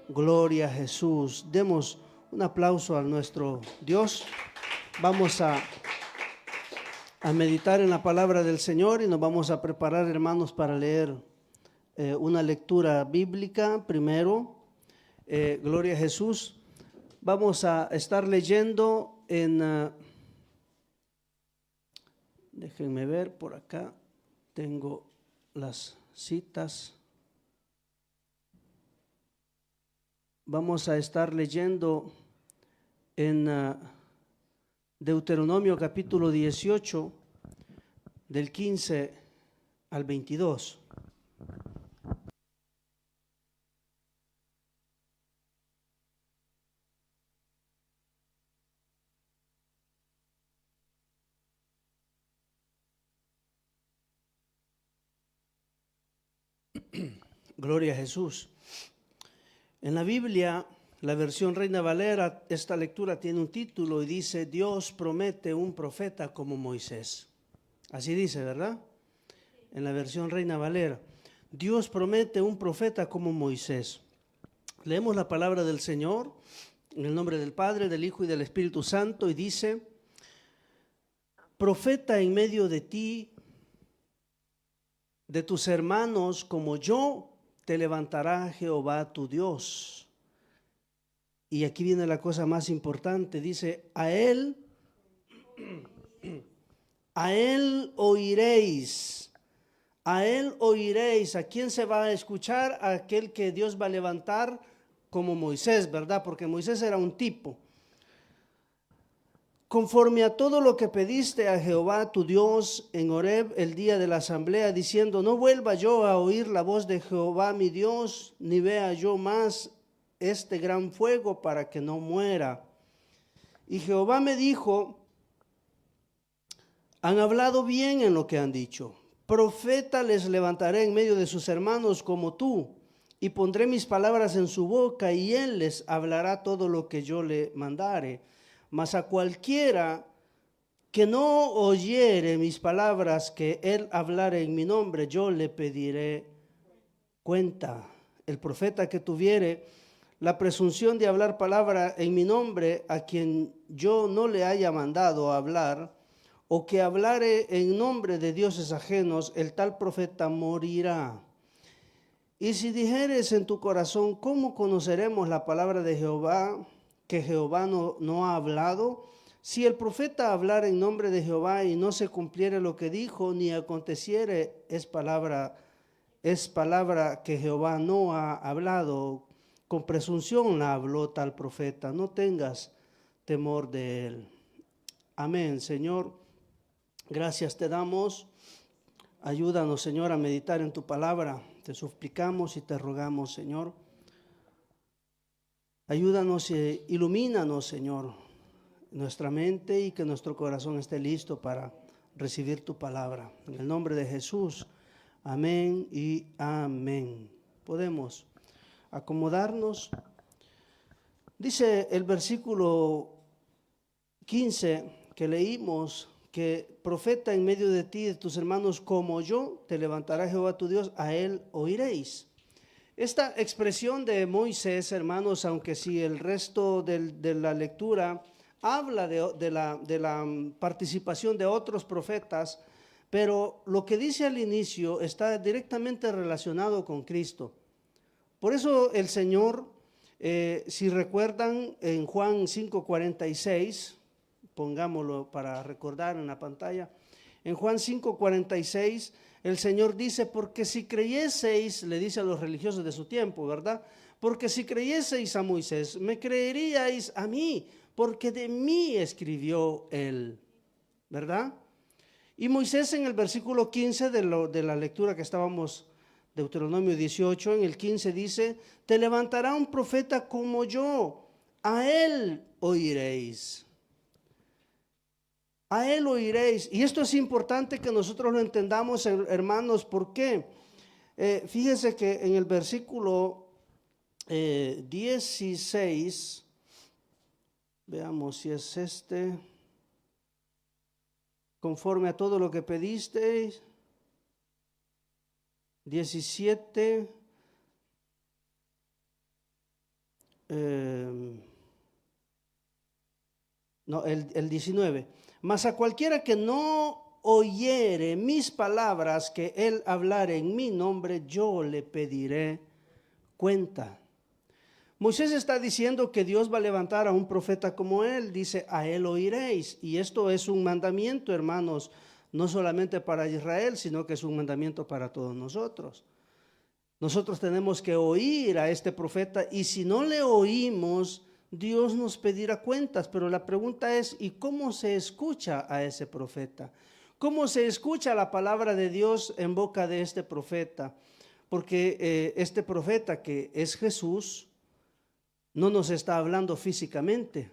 Gloria a Jesús. Demos un aplauso a nuestro Dios. Vamos a meditar en la palabra del Señor y nos vamos a preparar, hermanos, para leer una lectura bíblica primero. Gloria a Jesús. Vamos a estar leyendo en... déjenme ver, por acá tengo las citas. Vamos a estar leyendo en Deuteronomio capítulo 18, del 15 al 22. Gloria a Jesús. En la Biblia, la versión Reina Valera, esta lectura tiene un título y dice: Dios promete un profeta como Moisés. Así dice, ¿verdad? En la versión Reina Valera, Dios promete un profeta como Moisés. Leemos la palabra del Señor en el nombre del Padre, del Hijo y del Espíritu Santo, y dice: profeta en medio de ti, de tus hermanos como yo, te levantará Jehová tu Dios. Y aquí viene la cosa más importante, dice: a él oiréis. A él oiréis. ¿A quién se va a escuchar? A aquel que Dios va a levantar como Moisés, ¿verdad? Porque Moisés era un tipo. Conforme a todo lo que pediste a Jehová tu Dios en Horeb el día de la asamblea, diciendo: no vuelva yo a oír la voz de Jehová mi Dios, ni vea yo más este gran fuego para que no muera. Y Jehová me dijo: han hablado bien en lo que han dicho. Profeta les levantaré en medio de sus hermanos como tú, y pondré mis palabras en su boca, y él les hablará todo lo que yo le mandare. Mas a cualquiera que no oyere mis palabras que él hablare en mi nombre, yo le pediré cuenta. El profeta que tuviere la presunción de hablar palabra en mi nombre, a quien yo no le haya mandado hablar, o que hablare en nombre de dioses ajenos, el tal profeta morirá. Y si dijeres en tu corazón: ¿cómo conoceremos la palabra de Jehová, que Jehová no ha hablado? Si el profeta hablara en nombre de Jehová y no se cumpliere lo que dijo, ni aconteciere, es palabra que Jehová no ha hablado. Con presunción la habló tal profeta. No tengas temor de él. Amén. Señor, gracias te damos. Ayúdanos, Señor, a meditar en tu palabra. Te suplicamos y te rogamos, Señor. Ayúdanos e ilumínanos, Señor, nuestra mente, y que nuestro corazón esté listo para recibir tu palabra. En el nombre de Jesús. Amén y amén. Podemos acomodarnos. Dice el versículo 15 que leímos, que profeta en medio de ti, de tus hermanos como yo, te levantará Jehová tu Dios, a él oiréis. Esta expresión de Moisés, hermanos, aunque si el resto de la lectura habla de la participación de otros profetas, pero lo que dice al inicio está directamente relacionado con Cristo. Por eso el Señor, si recuerdan, en Juan 5:46, pongámoslo para recordar en la pantalla. En Juan 5:46, el Señor dice: porque si creyeseis, le dice a los religiosos de su tiempo, ¿verdad? Porque si creyeseis a Moisés, me creeríais a mí, porque de mí escribió él, ¿verdad? Y Moisés, en el versículo 15 de la lectura que estábamos, Deuteronomio 18, en el 15 dice: te levantará un profeta como yo, a él oiréis. A él oiréis. Y esto es importante que nosotros lo entendamos, hermanos. ¿Por qué? Fíjense que en el versículo 16, veamos si es este: conforme a todo lo que pedisteis. 17, no, el 19. Mas a cualquiera que no oyere mis palabras que él hablare en mi nombre, yo le pediré cuenta. Moisés está diciendo que Dios va a levantar a un profeta como él, dice, a él oiréis. Y esto es un mandamiento, hermanos, no solamente para Israel, sino que es un mandamiento para todos nosotros. Nosotros tenemos que oír a este profeta y si no le oímos, Dios nos pedirá cuentas. Pero la pregunta es, ¿y cómo se escucha a ese profeta? ¿Cómo se escucha la palabra de Dios en boca de este profeta? Porque este profeta que es Jesús, no nos está hablando físicamente,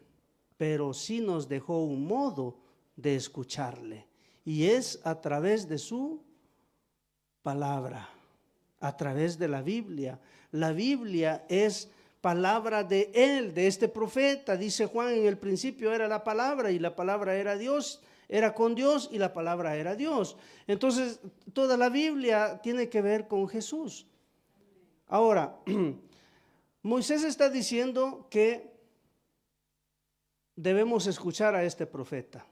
pero sí nos dejó un modo de escucharle. Y es a través de su palabra, a través de la Biblia. La Biblia es palabra de él, de este profeta. Dice Juan, en el principio era la palabra y la palabra era Dios, era con Dios y la palabra era Dios. Entonces, toda la Biblia tiene que ver con Jesús. Ahora, Moisés está diciendo que debemos escuchar a este profeta.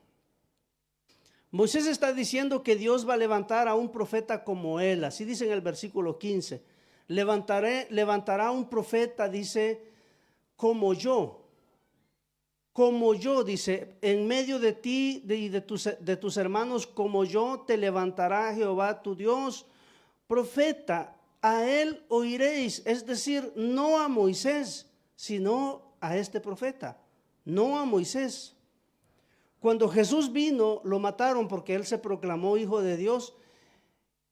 Moisés está diciendo que Dios va a levantar a un profeta como él. Así dice en el versículo 15. Levantará un profeta, dice, como yo. Como yo, dice, en medio de ti y de tus hermanos, como yo te levantará Jehová tu Dios, profeta. A él oiréis, es decir, no a Moisés, sino a este profeta, no a Moisés. Cuando Jesús vino, lo mataron porque él se proclamó hijo de Dios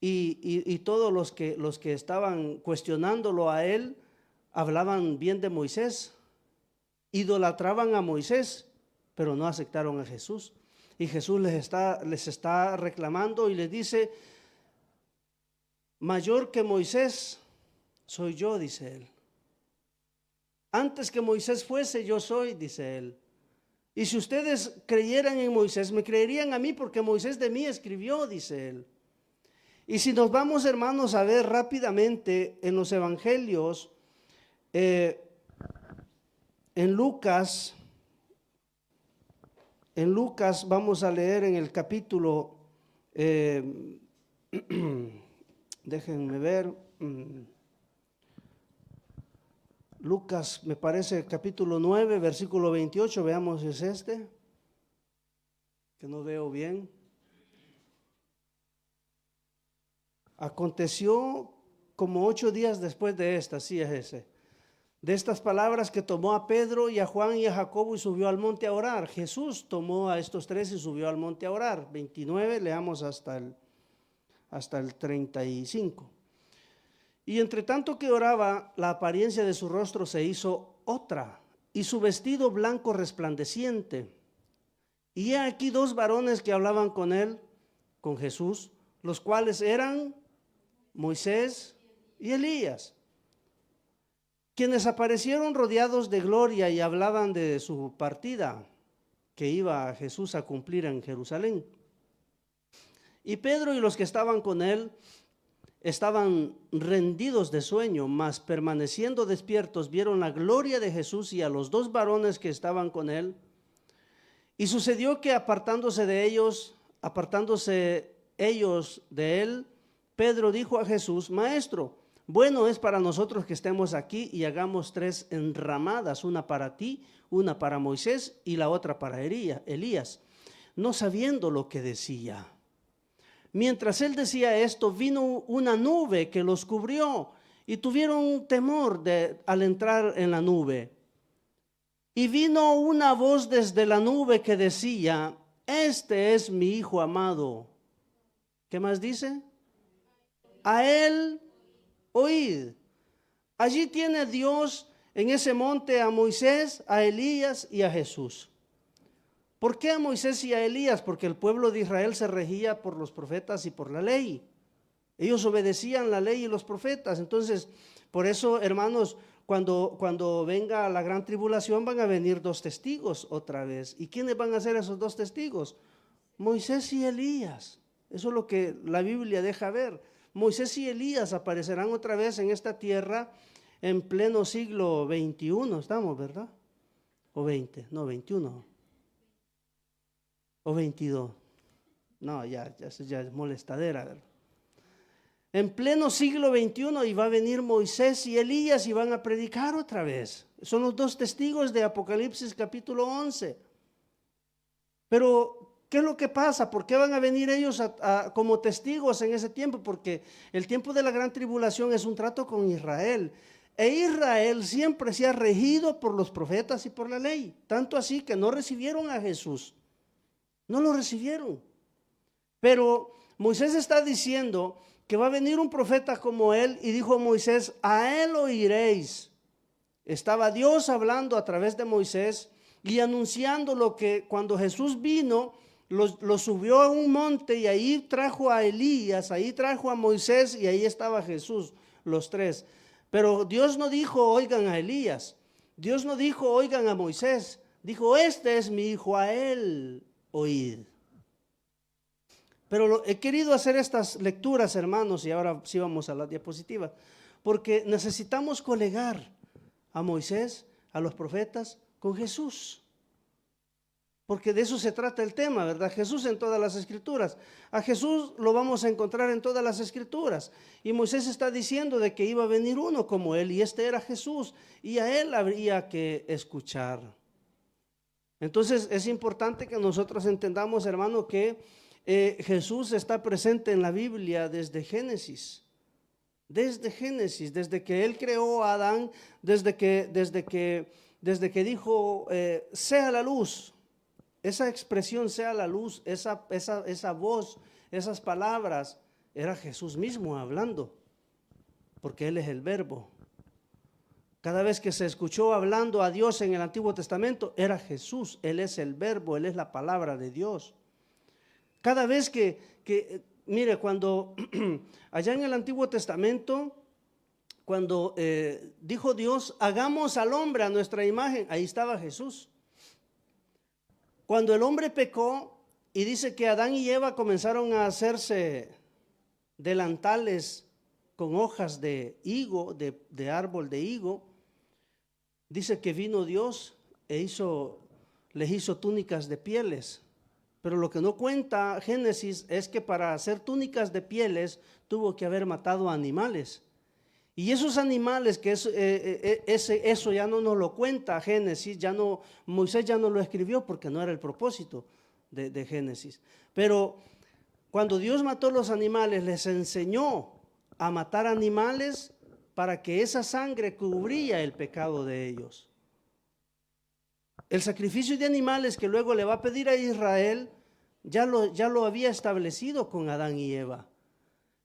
y todos los que estaban cuestionándolo a él hablaban bien de Moisés, idolatraban a Moisés, pero no aceptaron a Jesús. Y Jesús les está reclamando y les dice, mayor que Moisés soy yo, dice él. Antes que Moisés fuese, yo soy, dice él. Y si ustedes creyeran en Moisés, me creerían a mí porque Moisés de mí escribió, dice él. Y si nos vamos, hermanos, a ver rápidamente en los evangelios, en Lucas vamos a leer en el capítulo, déjenme ver, Lucas, me parece, capítulo 9, versículo 28, veamos, es este, que no veo bien. Aconteció como 8 días después de esta, sí es ese, de estas palabras que tomó a Pedro y a Juan y a Jacobo y subió al monte a orar. Jesús tomó a estos tres y subió al monte a orar. 29, leamos hasta el 35. Y entre tanto que oraba, la apariencia de su rostro se hizo otra, y su vestido blanco resplandeciente. Y he aquí 2 varones que hablaban con él, con Jesús, los cuales eran Moisés y Elías, quienes aparecieron rodeados de gloria y hablaban de su partida, que iba Jesús a cumplir en Jerusalén. Y Pedro y los que estaban con él estaban rendidos de sueño, mas permaneciendo despiertos vieron la gloria de Jesús y a los 2 varones que estaban con él. Y sucedió que apartándose ellos de él, Pedro dijo a Jesús, Maestro, bueno es para nosotros que estemos aquí y hagamos 3 enramadas, una para ti, una para Moisés y la otra para Elías, no sabiendo lo que decía. Mientras él decía esto, vino una nube que los cubrió y tuvieron temor al entrar en la nube. Y vino una voz desde la nube que decía, este es mi Hijo amado. ¿Qué más dice? A él oíd. Allí tiene Dios en ese monte a Moisés, a Elías y a Jesús. ¿Por qué a Moisés y a Elías? Porque el pueblo de Israel se regía por los profetas y por la ley. Ellos obedecían la ley y los profetas. Entonces, por eso, hermanos, cuando venga la gran tribulación van a venir 2 testigos otra vez. ¿Y quiénes van a ser esos 2 testigos? Moisés y Elías. Eso es lo que la Biblia deja ver. Moisés y Elías aparecerán otra vez en esta tierra en pleno siglo XXI estamos, ¿verdad? O 20, no, 21. O 22. No, ya es molestadera, ¿verdad? En pleno siglo XXI y va a venir Moisés y Elías y van a predicar otra vez. Son los dos testigos de Apocalipsis capítulo 11. Pero, ¿qué es lo que pasa? ¿Por qué van a venir ellos como testigos en ese tiempo? Porque el tiempo de la gran tribulación es un trato con Israel. E Israel siempre se ha regido por los profetas y por la ley. Tanto así que no recibieron a Jesús. No lo recibieron. Pero Moisés está diciendo que va a venir un profeta como él y dijo Moisés, a él oiréis. Estaba Dios hablando a través de Moisés y anunciando lo que cuando Jesús vino, lo subió a un monte y ahí trajo a Elías, ahí trajo a Moisés y ahí estaba Jesús, los tres. Pero Dios no dijo oigan a Elías, Dios no dijo oigan a Moisés, dijo este es mi hijo, a él oíd. Pero he querido hacer estas lecturas, hermanos, y ahora sí vamos a la diapositiva, porque necesitamos colegar a Moisés, a los profetas, con Jesús. Porque de eso se trata el tema, ¿verdad? Jesús en todas las escrituras. A Jesús lo vamos a encontrar en todas las escrituras. Y Moisés está diciendo de que iba a venir uno como él, y este era Jesús, y a él habría que escuchar. Entonces es importante que nosotros entendamos, hermano, que Jesús está presente en la Biblia desde Génesis. Desde que Él creó a Adán, desde que dijo, sea la luz, esa expresión, sea la luz, esa voz, esas palabras, era Jesús mismo hablando, porque Él es el verbo. Cada vez que se escuchó hablando a Dios en el Antiguo Testamento, era Jesús, Él es el verbo, Él es la palabra de Dios. Cada vez mire, cuando allá en el Antiguo Testamento, cuando dijo Dios, hagamos al hombre a nuestra imagen, ahí estaba Jesús. Cuando el hombre pecó y dice que Adán y Eva comenzaron a hacerse delantales con hojas de higo, de árbol de higo, dice que vino Dios e les hizo túnicas de pieles. Pero lo que no cuenta Génesis es que para hacer túnicas de pieles tuvo que haber matado a animales. Y esos animales, que eso ya no nos lo cuenta Génesis, Moisés ya no lo escribió porque no era el propósito de Génesis. Pero cuando Dios mató los animales, les enseñó a matar animales para que esa sangre cubría el pecado de ellos. El sacrificio de animales que luego le va a pedir a Israel, ya lo había establecido con Adán y Eva.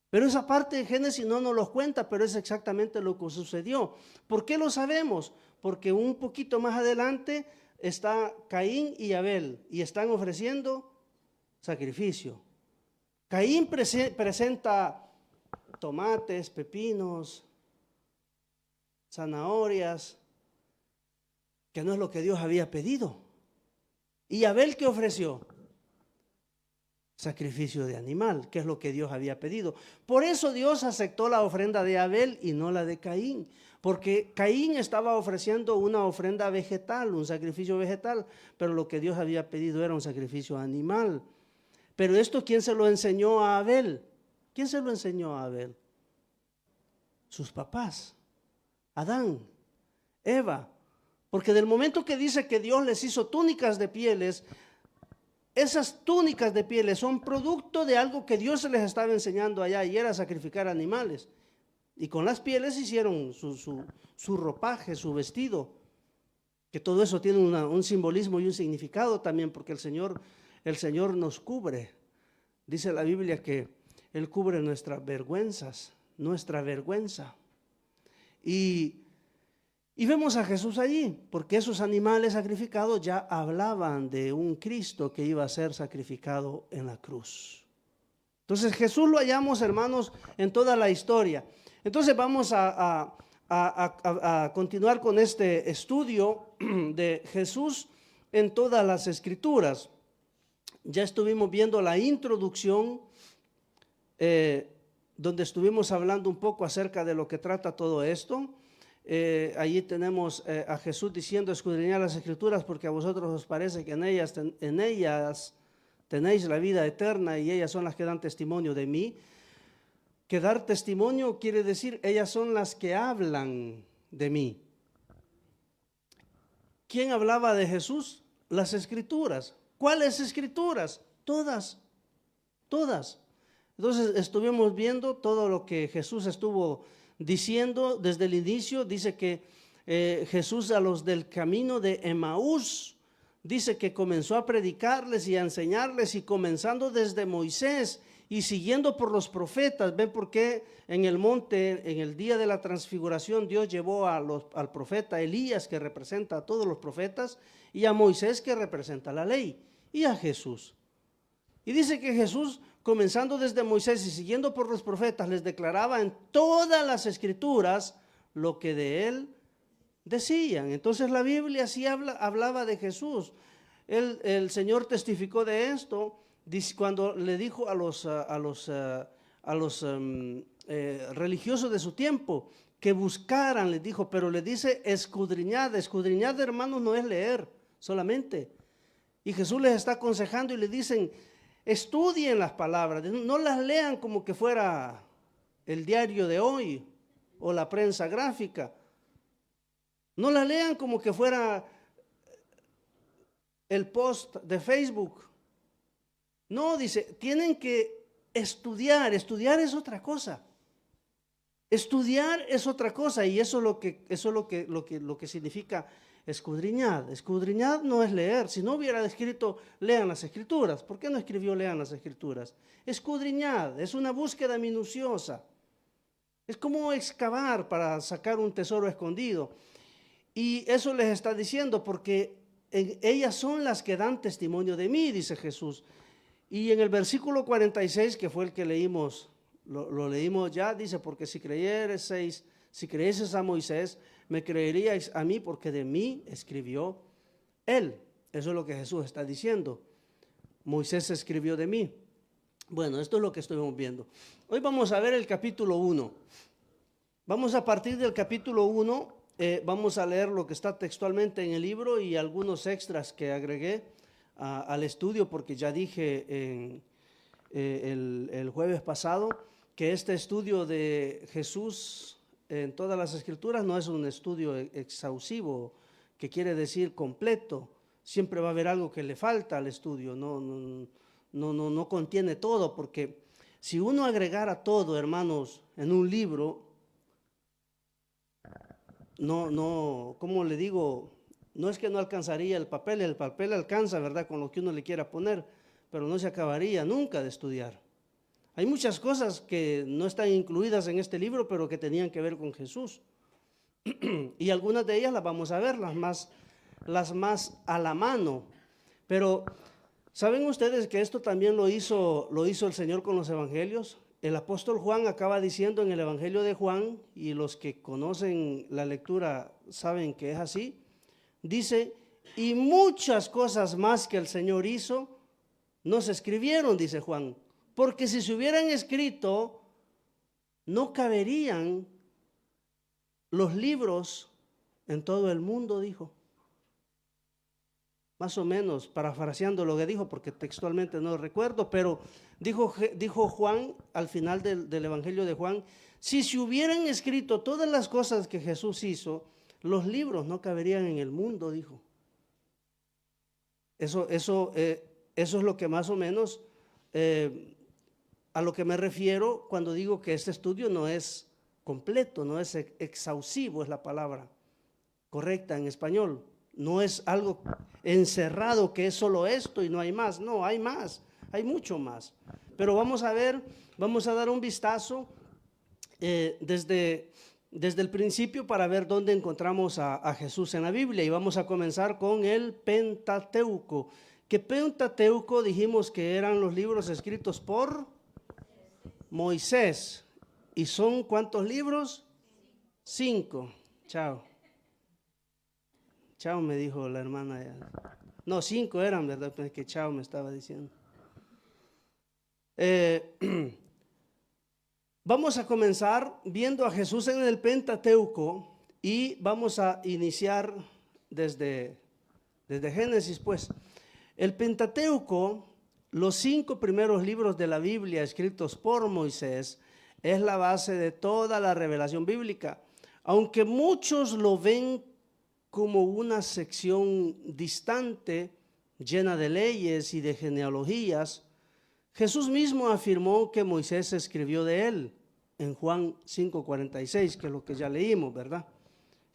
Pero esa parte de Génesis no nos lo cuenta, pero es exactamente lo que sucedió. ¿Por qué lo sabemos? Porque un poquito más adelante está Caín y Abel y están ofreciendo sacrificio. Caín presenta tomates, pepinos, zanahorias, que no es lo que Dios había pedido. ¿Y Abel qué ofreció? Sacrificio de animal, que es lo que Dios había pedido. Por eso Dios aceptó la ofrenda de Abel y no la de Caín, porque Caín estaba ofreciendo una ofrenda vegetal, un sacrificio vegetal, pero lo que Dios había pedido era un sacrificio animal. Pero esto, ¿quién se lo enseñó a Abel? ¿Quién se lo enseñó a Abel? Sus papás, Adán, Eva. Porque del momento que dice que Dios les hizo túnicas de pieles, esas túnicas de pieles son producto de algo que Dios les estaba enseñando allá, y era sacrificar animales. Y con las pieles hicieron su ropaje, su vestido, que todo eso tiene un simbolismo y un significado también, porque el Señor nos cubre. Dice la Biblia que Él cubre nuestras vergüenzas, nuestra vergüenza. Y vemos a Jesús allí, porque esos animales sacrificados ya hablaban de un Cristo que iba a ser sacrificado en la cruz. Entonces Jesús lo hallamos, hermanos, en toda la historia. Entonces vamos a continuar con este estudio de Jesús en todas las escrituras. Ya estuvimos viendo la introducción, donde estuvimos hablando un poco acerca de lo que trata todo esto. allí tenemos a Jesús diciendo: escudriñad las Escrituras porque a vosotros os parece que en ellas tenéis la vida eterna y ellas son las que dan testimonio de mí. Que dar testimonio quiere decir, ellas son las que hablan de mí. ¿Quién hablaba de Jesús? Las Escrituras. ¿Cuáles Escrituras? Todas. Entonces estuvimos viendo todo lo que Jesús estuvo diciendo desde el inicio. Dice que Jesús a los del camino de Emaús, dice que comenzó a predicarles y a enseñarles, y comenzando desde Moisés y siguiendo por los profetas. ¿Ven por qué en el monte, en el día de la transfiguración, Dios llevó al profeta Elías, que representa a todos los profetas, y a Moisés, que representa la ley, y a Jesús? Y dice que Jesús, comenzando desde Moisés y siguiendo por los profetas, les declaraba en todas las Escrituras lo que de él decían. Entonces la Biblia sí hablaba de Jesús. El Señor testificó de esto cuando le dijo a los religiosos de su tiempo que buscaran, les dijo, pero le dice: escudriñad. Escudriñad, hermanos, no es leer solamente. Y Jesús les está aconsejando y le dicen: estudien las palabras, no las lean como que fuera el diario de hoy o la prensa gráfica. No las lean como que fuera el post de Facebook. No, dice, tienen que estudiar. Estudiar es otra cosa. Estudiar es otra cosa, y eso es lo que significa escudriñad. Escudriñad no es leer. Si no hubiera escrito lean las Escrituras, ¿por qué no escribió lean las Escrituras? Escudriñad es una búsqueda minuciosa. Es como excavar para sacar un tesoro escondido. Y eso les está diciendo porque ellas son las que dan testimonio de mí, dice Jesús. Y en el versículo 46, que fue el que leímos, lo leímos ya, dice: porque si creyeseis a Moisés, me creeríais a mí, porque de mí escribió él. Eso es lo que Jesús está diciendo. Moisés escribió de mí. Bueno, esto es lo que estuvimos viendo. Hoy vamos a ver el capítulo 1. Vamos a partir del capítulo 1, vamos a leer lo que está textualmente en el libro y algunos extras que agregué al estudio, porque ya dije el jueves pasado que este estudio de Jesús en todas las Escrituras no es un estudio exhaustivo, que quiere decir completo. Siempre va a haber algo que le falta al estudio, no contiene todo, porque si uno agregara todo, hermanos, en un libro, ¿cómo le digo? No es que no alcanzaría el papel alcanza, ¿verdad?, con lo que uno le quiera poner, pero no se acabaría nunca de estudiar. Hay muchas cosas que no están incluidas en este libro, pero que tenían que ver con Jesús. Y algunas de ellas las vamos a ver, las más a la mano. Pero ¿saben ustedes que esto también lo hizo el Señor con los evangelios? El apóstol Juan acaba diciendo en el Evangelio de Juan, y los que conocen la lectura saben que es así, dice: y muchas cosas más que el Señor hizo no se escribieron, dice Juan, porque si se hubieran escrito, no caberían los libros en todo el mundo, dijo. Más o menos, parafraseando lo que dijo, porque textualmente no lo recuerdo, pero dijo Juan al final del Evangelio de Juan: si se hubieran escrito todas las cosas que Jesús hizo, los libros no caberían en el mundo, dijo. Eso es lo que más o menos a lo que me refiero cuando digo que este estudio no es completo, no es exhaustivo, es la palabra correcta en español. No es algo encerrado que es solo esto y no hay más. No, hay más, hay mucho más. Pero vamos a dar un vistazo desde el principio para ver dónde encontramos a Jesús en la Biblia. Y vamos a comenzar con el Pentateuco. Que Pentateuco dijimos que eran los libros escritos por Moisés. ¿Y son cuántos libros? 5. Chao, me dijo la hermana. No, 5 eran, ¿verdad? Pues que chao me estaba diciendo. Vamos a comenzar viendo a Jesús en el Pentateuco. Y vamos a iniciar desde Génesis, pues. El Pentateuco, los 5 primeros libros de la Biblia escritos por Moisés, es la base de toda la revelación bíblica. Aunque muchos lo ven como una sección distante, llena de leyes y de genealogías, Jesús mismo afirmó que Moisés escribió de él en Juan 5:46, que es lo que ya leímos, ¿verdad?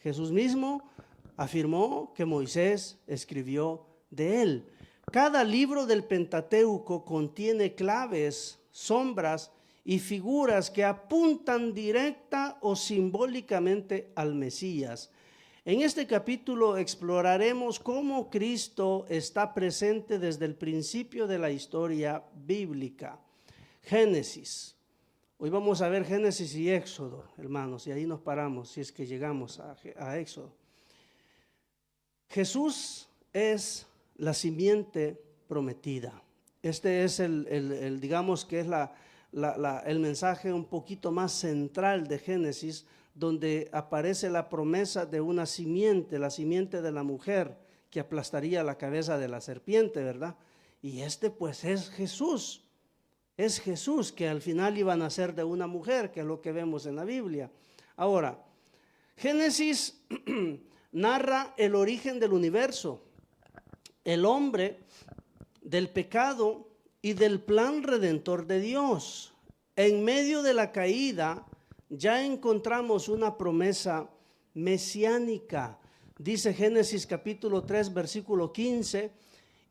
Jesús mismo afirmó que Moisés escribió de él. Cada libro del Pentateuco contiene claves, sombras y figuras que apuntan directa o simbólicamente al Mesías. En este capítulo exploraremos cómo Cristo está presente desde el principio de la historia bíblica. Génesis. Hoy vamos a ver Génesis y Éxodo, hermanos, y ahí nos paramos si es que llegamos a Éxodo. Jesús es la simiente prometida. Este es digamos que es el mensaje un poquito más central de Génesis, donde aparece la promesa de una simiente, la simiente de la mujer que aplastaría la cabeza de la serpiente, ¿verdad? Y pues es Jesús. Es Jesús que al final iba a nacer de una mujer, que es lo que vemos en la Biblia. Ahora, Génesis narra el origen del universo, el hombre, del pecado y del plan redentor de Dios. En medio de la caída ya encontramos una promesa mesiánica. Dice Génesis capítulo 3, versículo 15,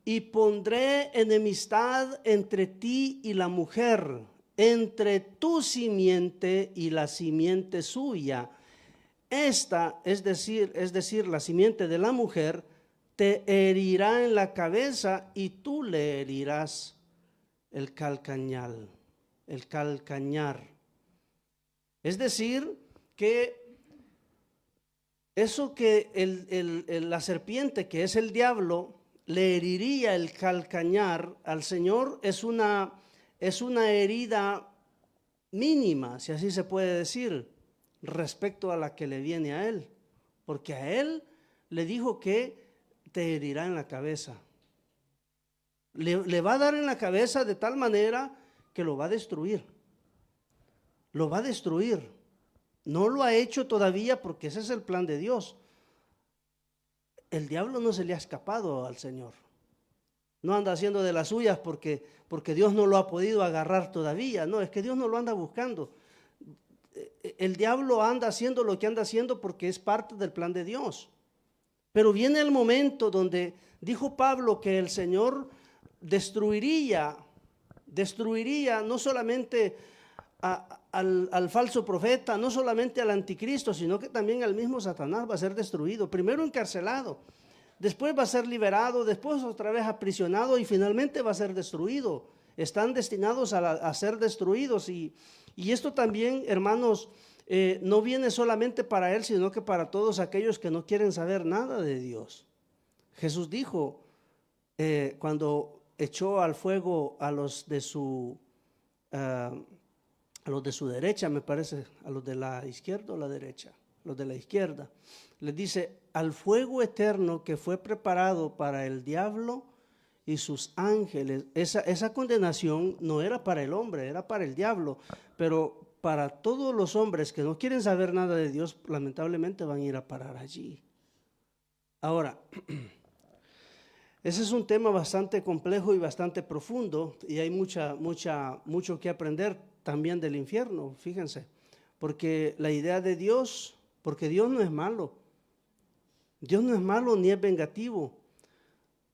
y pondré enemistad entre ti y la mujer, entre tu simiente y la simiente suya. Esta, es decir, la simiente de la mujer, te herirá en la cabeza y tú le herirás el calcañar. Es decir, que eso que la serpiente, que es el diablo, le heriría el calcañar al Señor, es una herida mínima, si así se puede decir, respecto a la que le viene a él, porque a él le dijo que te herirá en la cabeza. Le va a dar en la cabeza de tal manera que lo va a destruir. Lo va a destruir. No lo ha hecho todavía porque ese es el plan de Dios. El diablo no se le ha escapado al Señor. No anda haciendo de las suyas porque Dios no lo ha podido agarrar todavía. No, es que Dios no lo anda buscando. El diablo anda haciendo lo que anda haciendo porque es parte del plan de Dios. Pero viene el momento donde dijo Pablo que el Señor destruiría no solamente al falso profeta, no solamente al anticristo, sino que también al mismo Satanás va a ser destruido. Primero encarcelado, después va a ser liberado, después otra vez aprisionado y finalmente va a ser destruido. Están destinados a ser destruidos y esto también, hermanos, no viene solamente para él, sino que para todos aquellos que no quieren saber nada de Dios. Jesús dijo, cuando echó al fuego a los de su derecha, me parece, a los de la izquierda o la derecha, los de la izquierda, les dice, al fuego eterno que fue preparado para el diablo y sus ángeles. Esa condenación no era para el hombre, era para el diablo, pero para todos los hombres que no quieren saber nada de Dios, lamentablemente van a ir a parar allí. Ahora, ese es un tema bastante complejo y bastante profundo, y hay mucho que aprender también del infierno, fíjense, porque la idea de Dios, porque Dios no es malo, Dios no es malo ni es vengativo,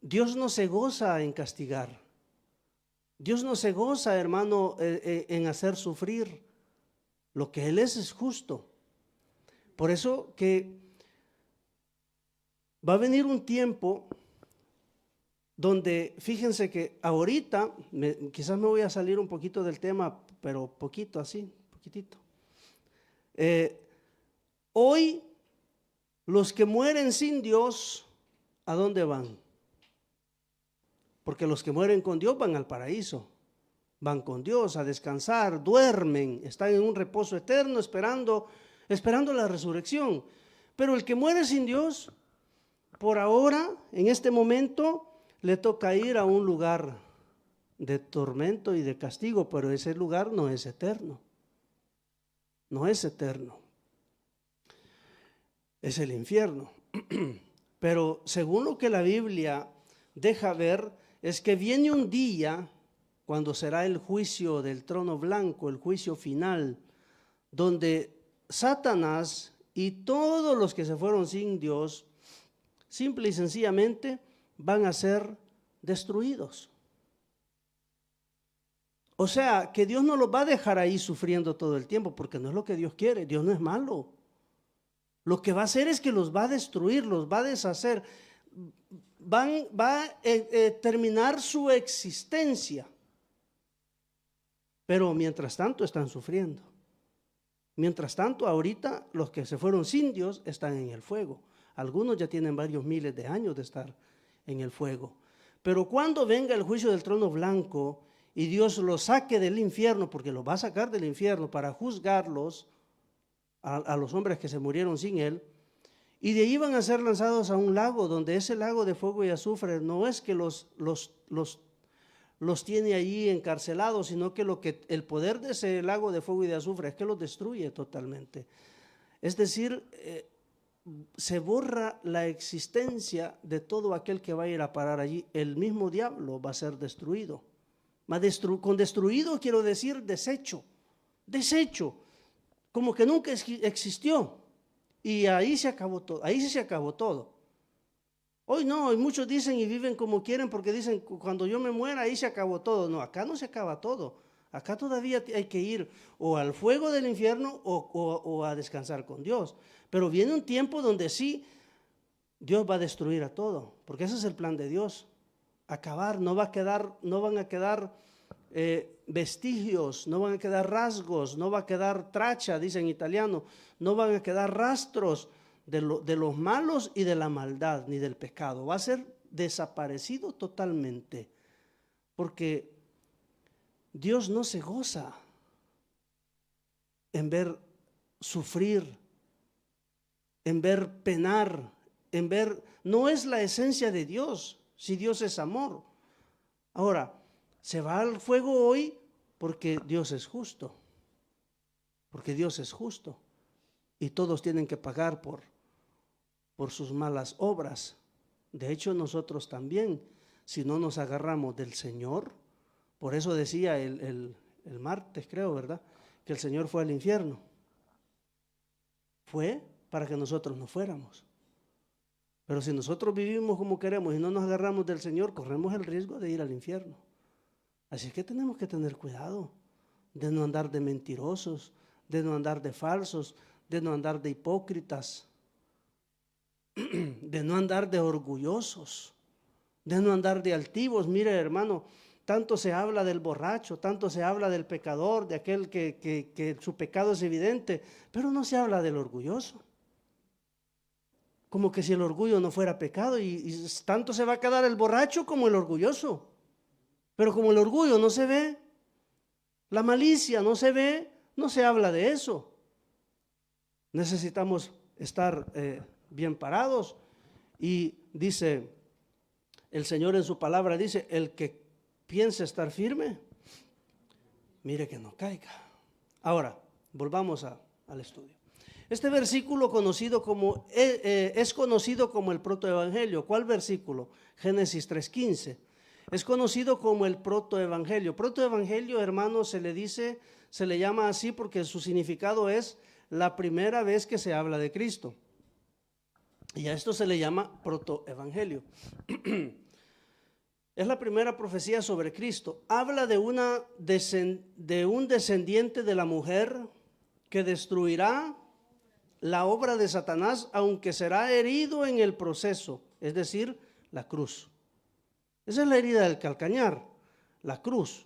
Dios no se goza en castigar, Dios no se goza, hermano, en hacer sufrir. Lo que Él es justo. Por eso que va a venir un tiempo donde, fíjense que ahorita, quizás me voy a salir un poquito del tema, pero poquito así, poquitito. Hoy, los que mueren sin Dios, ¿a dónde van? Porque los que mueren con Dios van al paraíso, van con Dios a descansar, duermen, están en un reposo eterno esperando la resurrección. Pero el que muere sin Dios, por ahora, en este momento, le toca ir a un lugar de tormento y de castigo, pero ese lugar no es eterno. No es eterno. Es el infierno. Pero según lo que la Biblia deja ver, es que viene un día cuando será el juicio del trono blanco, el juicio final, donde Satanás y todos los que se fueron sin Dios, simple y sencillamente van a ser destruidos. O sea, que Dios no los va a dejar ahí sufriendo todo el tiempo, porque no es lo que Dios quiere. Dios no es malo. Lo que va a hacer es que los va a destruir, los va a deshacer, va a terminar su existencia. Pero mientras tanto están sufriendo. Mientras tanto, ahorita los que se fueron sin Dios están en el fuego. Algunos ya tienen varios miles de años de estar en el fuego. Pero cuando venga el juicio del trono blanco y Dios los saque del infierno, porque los va a sacar del infierno para juzgarlos, a los hombres que se murieron sin Él, y de ahí van a ser lanzados a un lago, donde ese lago de fuego y azufre no es que los tiene allí encarcelados, sino que el poder de ese lago de fuego y de azufre es que los destruye totalmente. Es decir, se borra la existencia de todo aquel que va a ir a parar allí. El mismo diablo va a ser destruido. Con destruido quiero decir deshecho, como que nunca existió. Y ahí se acabó todo, ahí sí se acabó todo. Hoy no, y muchos dicen y viven como quieren porque dicen, cuando yo me muera ahí se acabó todo. No, acá no se acaba todo. Acá todavía hay que ir o al fuego del infierno o a descansar con Dios. Pero viene un tiempo donde sí, Dios va a destruir a todo, porque ese es el plan de Dios. Acabar, no van a quedar vestigios, no van a quedar rasgos, no va a quedar tracha, dice en italiano, no van a quedar rastros de los malos y de la maldad, ni del pecado. Va a ser desaparecido totalmente, porque Dios no se goza en ver sufrir, en ver penar, no es la esencia de Dios, si Dios es amor. Ahora, se va al fuego hoy porque Dios es justo, y todos tienen que pagar por sus malas obras. De hecho, nosotros también, si no nos agarramos del Señor, por eso decía el martes, creo, ¿verdad?, que el Señor fue al infierno. Fue para que nosotros no fuéramos. Pero si nosotros vivimos como queremos y no nos agarramos del Señor, corremos el riesgo de ir al infierno. Así que tenemos que tener cuidado de no andar de mentirosos, de no andar de falsos, de no andar de hipócritas, de no andar de orgullosos, de no andar de altivos. Mire, hermano, tanto se habla del borracho, tanto se habla del pecador, de aquel que su pecado es evidente, pero no se habla del orgulloso. Como que si el orgullo no fuera pecado, y tanto se va a quedar el borracho como el orgulloso. Pero como el orgullo no se ve, la malicia no se ve, no se habla de eso. Necesitamos estar bien parados. Y dice el Señor en su palabra, dice, el que piense estar firme, mire que no caiga. Ahora, volvamos al estudio. Este versículo es conocido como el protoevangelio. ¿Cuál versículo? Génesis 3:15. Es conocido como el protoevangelio. Protoevangelio, hermanos, se le llama así porque su significado es la primera vez que se habla de Cristo. Y a esto se le llama protoevangelio. Es la primera profecía sobre Cristo. Habla de un descendiente de la mujer que destruirá la obra de Satanás, aunque será herido en el proceso, es decir, la cruz. Esa es la herida del calcañar, la cruz,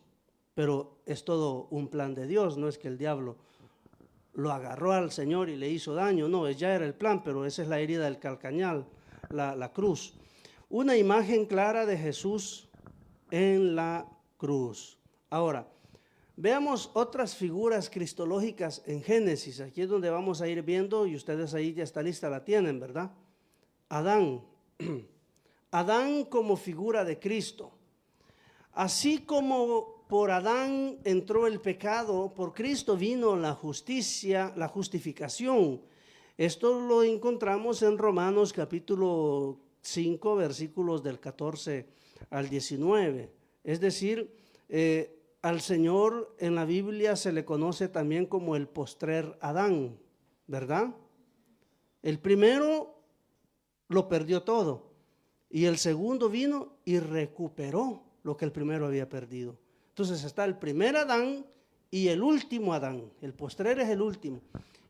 pero es todo un plan de Dios, no es que el diablo lo agarró al Señor y le hizo daño, no, ya era el plan, pero esa es la herida del calcañar, la cruz. Una imagen clara de Jesús en la cruz. Ahora, Veamos otras figuras cristológicas en Génesis. Aquí es donde vamos a ir viendo, y ustedes ahí ya está lista, la tienen, ¿verdad? Adán. Adán como figura de Cristo. Así como por Adán entró el pecado, por Cristo vino la justicia, la justificación. Esto lo encontramos en Romanos capítulo 5, versículos del 14 al 19. Es decir, al Señor en la Biblia se le conoce también como el postrer Adán, ¿verdad? El primero lo perdió todo y el segundo vino y recuperó lo que el primero había perdido. Entonces está el primer Adán y el último Adán. El postrer es el último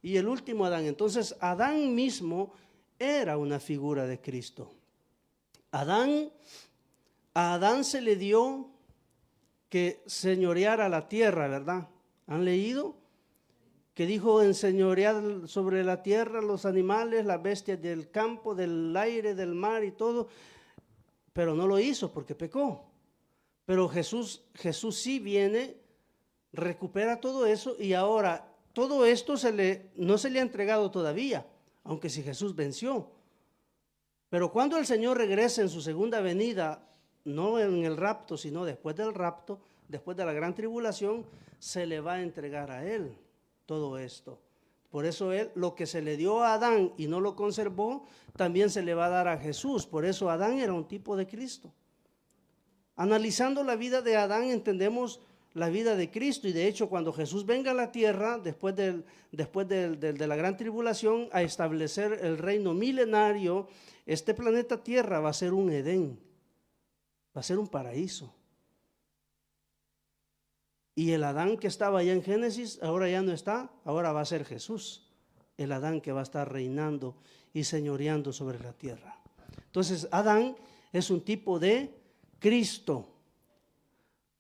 y el último Adán. Entonces Adán mismo era una figura de Cristo. A Adán se le dio que señoreara la tierra, ¿verdad? ¿Han leído? Que dijo enseñorear sobre la tierra los animales, las bestias del campo, del aire, del mar y todo, pero no lo hizo porque pecó. Pero Jesús sí viene, recupera todo eso y ahora todo esto no se le ha entregado todavía, aunque si Jesús venció. Pero cuando el Señor regrese en su segunda venida, no en el rapto, sino después del rapto, después de la gran tribulación, se le va a entregar a Él todo esto. Por eso lo que se le dio a Adán y no lo conservó, también se le va a dar a Jesús. Por eso Adán era un tipo de Cristo. Analizando la vida de Adán entendemos la vida de Cristo, y de hecho cuando Jesús venga a la tierra después de la gran tribulación a establecer el reino milenario, este planeta Tierra va a ser un Edén, va a ser un paraíso. Y el Adán que estaba allá en Génesis ahora ya no está, ahora va a ser Jesús, el Adán que va a estar reinando y señoreando sobre la tierra. Entonces Adán es un tipo de Cristo.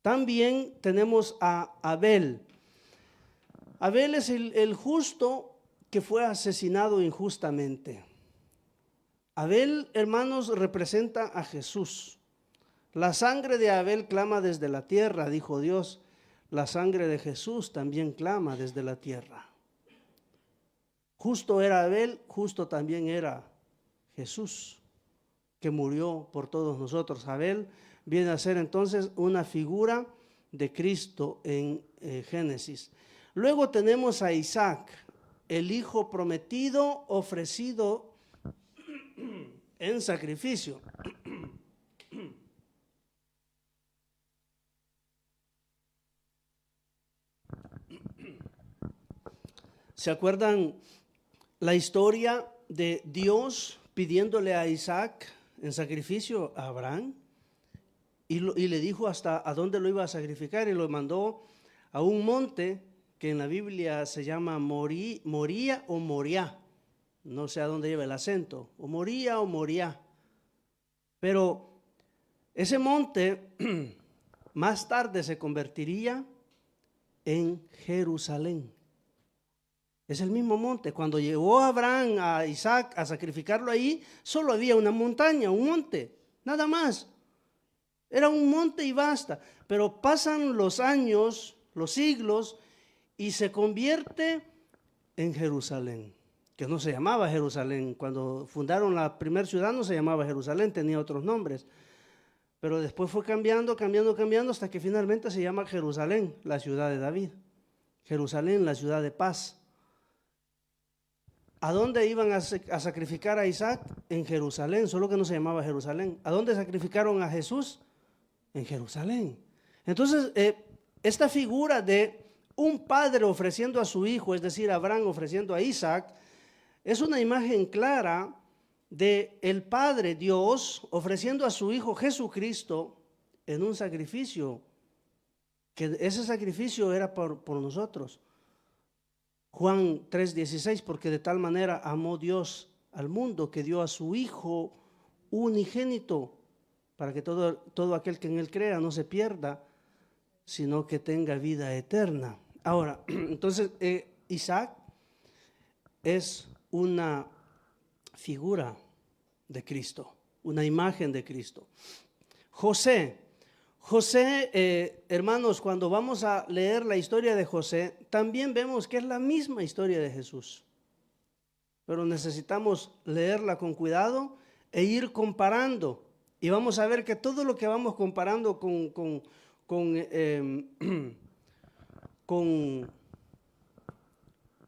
También tenemos a Abel. Abel es el justo que fue asesinado injustamente. Abel, hermanos, representa a Jesús. La sangre de Abel clama desde la tierra, dijo Dios. La sangre de Jesús también clama desde la tierra. Justo era Abel, justo también era Jesús, que murió por todos nosotros. Abel viene a ser entonces una figura de Cristo en Génesis. Luego tenemos a Isaac, el hijo prometido ofrecido en sacrificio. ¿Se acuerdan la historia de Dios pidiéndole a Isaac en sacrificio a Abraham? Y le dijo hasta a dónde lo iba a sacrificar y lo mandó a un monte que en la Biblia se llama Moría o Moriah. No sé a dónde lleva el acento, o Moría o Moriah. Pero ese monte más tarde se convertiría en Jerusalén. Es el mismo monte. Cuando llegó Abraham a Isaac a sacrificarlo ahí, solo había una montaña, un monte, nada más. Era un monte y basta. Pero pasan los años, los siglos, y se convierte en Jerusalén, que no se llamaba Jerusalén. Cuando fundaron la primera ciudad no se llamaba Jerusalén, tenía otros nombres. Pero después fue cambiando, hasta que finalmente se llama Jerusalén, la ciudad de David. Jerusalén, la ciudad de paz. ¿A dónde iban a sacrificar a Isaac? En Jerusalén, solo que no se llamaba Jerusalén. ¿A dónde sacrificaron a Jesús? En Jerusalén. Entonces, esta figura de un padre ofreciendo a su hijo, es decir, Abraham ofreciendo a Isaac, es una imagen clara de el Padre Dios ofreciendo a su Hijo Jesucristo en un sacrificio, que ese sacrificio era por nosotros. Juan 3:16, porque de tal manera amó Dios al mundo que dio a su Hijo unigénito, para que todo aquel que en Él crea no se pierda, sino que tenga vida eterna. Ahora, entonces, Isaac es una figura de Cristo, una imagen de Cristo. José José, hermanos, cuando vamos a leer la historia de José, también vemos que es la misma historia de Jesús. Pero necesitamos leerla con cuidado e ir comparando. Y vamos a ver que todo lo que vamos comparando con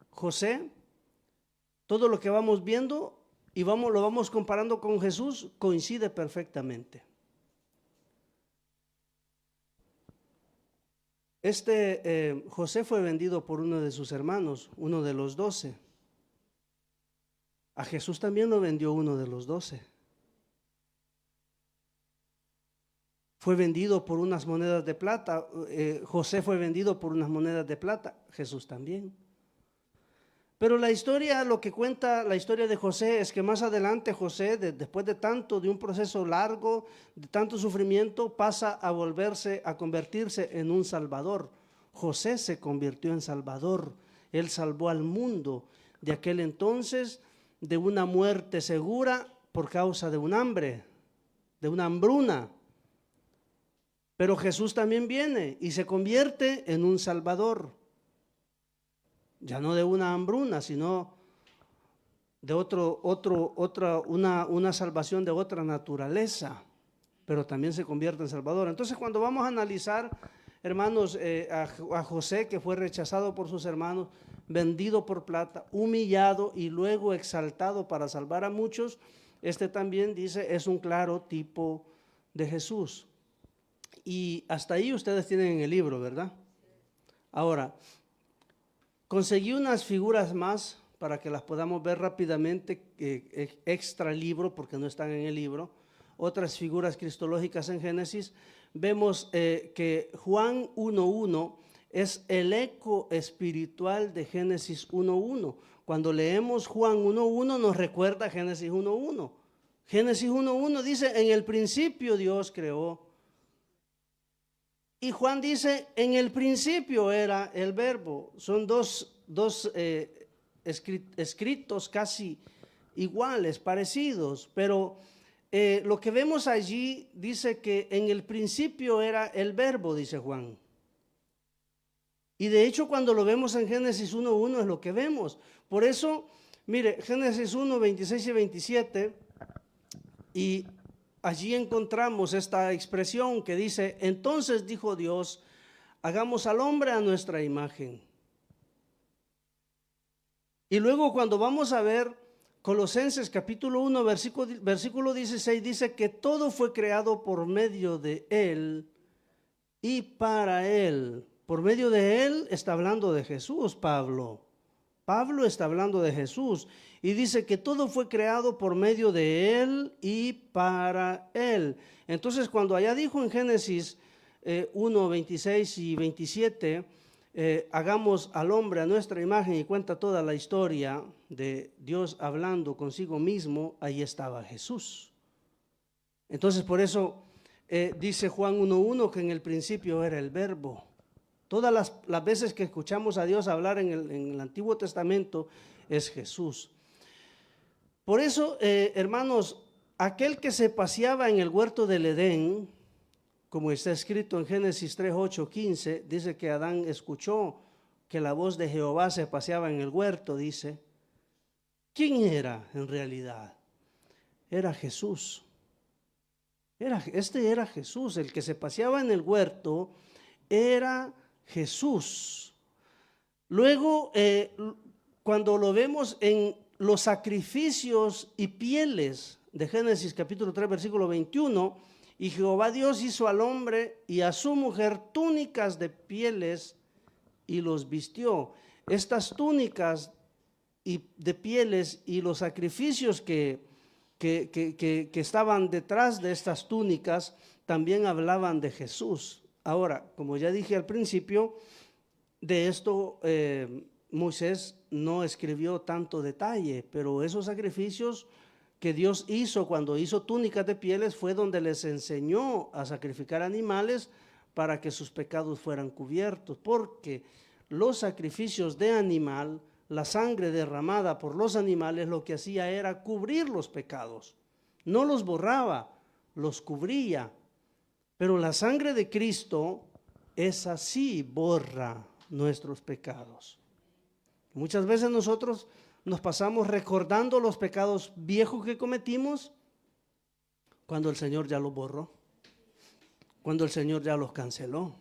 José, todo lo que vamos viendo y lo vamos comparando con Jesús, coincide perfectamente. José fue vendido por uno de sus hermanos, uno de los 12. A Jesús también lo vendió uno de los 12. Fue vendido por unas monedas de plata. José fue vendido por unas monedas de plata. Jesús también. Pero la historia, lo que cuenta la historia de José es que más adelante José, después de un proceso largo, de tanto sufrimiento, pasa a convertirse en un salvador. José se convirtió en salvador. Él salvó al mundo de aquel entonces de una muerte segura por causa de un hambre, de una hambruna. Pero Jesús también viene y se convierte en un salvador. Ya no de una hambruna, sino de una salvación de otra naturaleza, pero también se convierte en salvador. Entonces, cuando vamos a analizar, hermanos, a José, que fue rechazado por sus hermanos, vendido por plata, humillado y luego exaltado para salvar a muchos, también dice, es un claro tipo de Jesús. Y hasta ahí ustedes tienen el libro, ¿verdad? Ahora, conseguí unas figuras más para que las podamos ver rápidamente, extra libro, porque no están en el libro. Otras figuras cristológicas en Génesis. Vemos que Juan 1:1 es el eco espiritual de Génesis 1:1. Cuando leemos Juan 1:1 nos recuerda Génesis 1:1. Génesis 1:1 dice, en el principio Dios creó. Y Juan dice, en el principio era el verbo. Son dos escritos casi iguales, parecidos, pero lo que vemos allí dice que en el principio era el verbo, dice Juan. Y de hecho cuando lo vemos en Génesis 1:1 es lo que vemos. Por eso, mire, Génesis 1:26 y 27, y allí encontramos esta expresión que dice, entonces dijo Dios, hagamos al hombre a nuestra imagen. Y luego cuando vamos a ver Colosenses capítulo 1, versículo 16, dice que todo fue creado por medio de Él y para Él. Por medio de Él está hablando de Jesús, Pablo. Pablo está hablando de Jesús y dice que todo fue creado por medio de Él y para Él. Entonces cuando allá dijo en Génesis 1, 26 y 27, hagamos al hombre a nuestra imagen, y cuenta toda la historia de Dios hablando consigo mismo, ahí estaba Jesús. Entonces por eso dice Juan 1:1 que en el principio era el verbo. Todas las veces que escuchamos a Dios hablar en el Antiguo Testamento es Jesús. Por eso, hermanos, aquel que se paseaba en el huerto del Edén, como está escrito en Génesis 3:8-15, dice que Adán escuchó que la voz de Jehová se paseaba en el huerto, dice. ¿Quién era en realidad? Era Jesús. Era Jesús, el que se paseaba en el huerto era Jesús. Luego, cuando lo vemos en los sacrificios y pieles de Génesis capítulo 3, versículo 21, y Jehová Dios hizo al hombre y a su mujer túnicas de pieles y los vistió. Estas túnicas de pieles y los sacrificios que estaban detrás de estas túnicas también hablaban de Jesús. Ahora, como ya dije al principio, de esto Moisés no escribió tanto detalle, pero esos sacrificios que Dios hizo cuando hizo túnicas de pieles fue donde les enseñó a sacrificar animales para que sus pecados fueran cubiertos, porque los sacrificios de animal, la sangre derramada por los animales, lo que hacía era cubrir los pecados, no los borraba, los cubría. Pero la sangre de Cristo, esa sí borra nuestros pecados. Muchas veces nosotros nos pasamos recordando los pecados viejos que cometimos cuando el Señor ya los borró, cuando el Señor ya los canceló.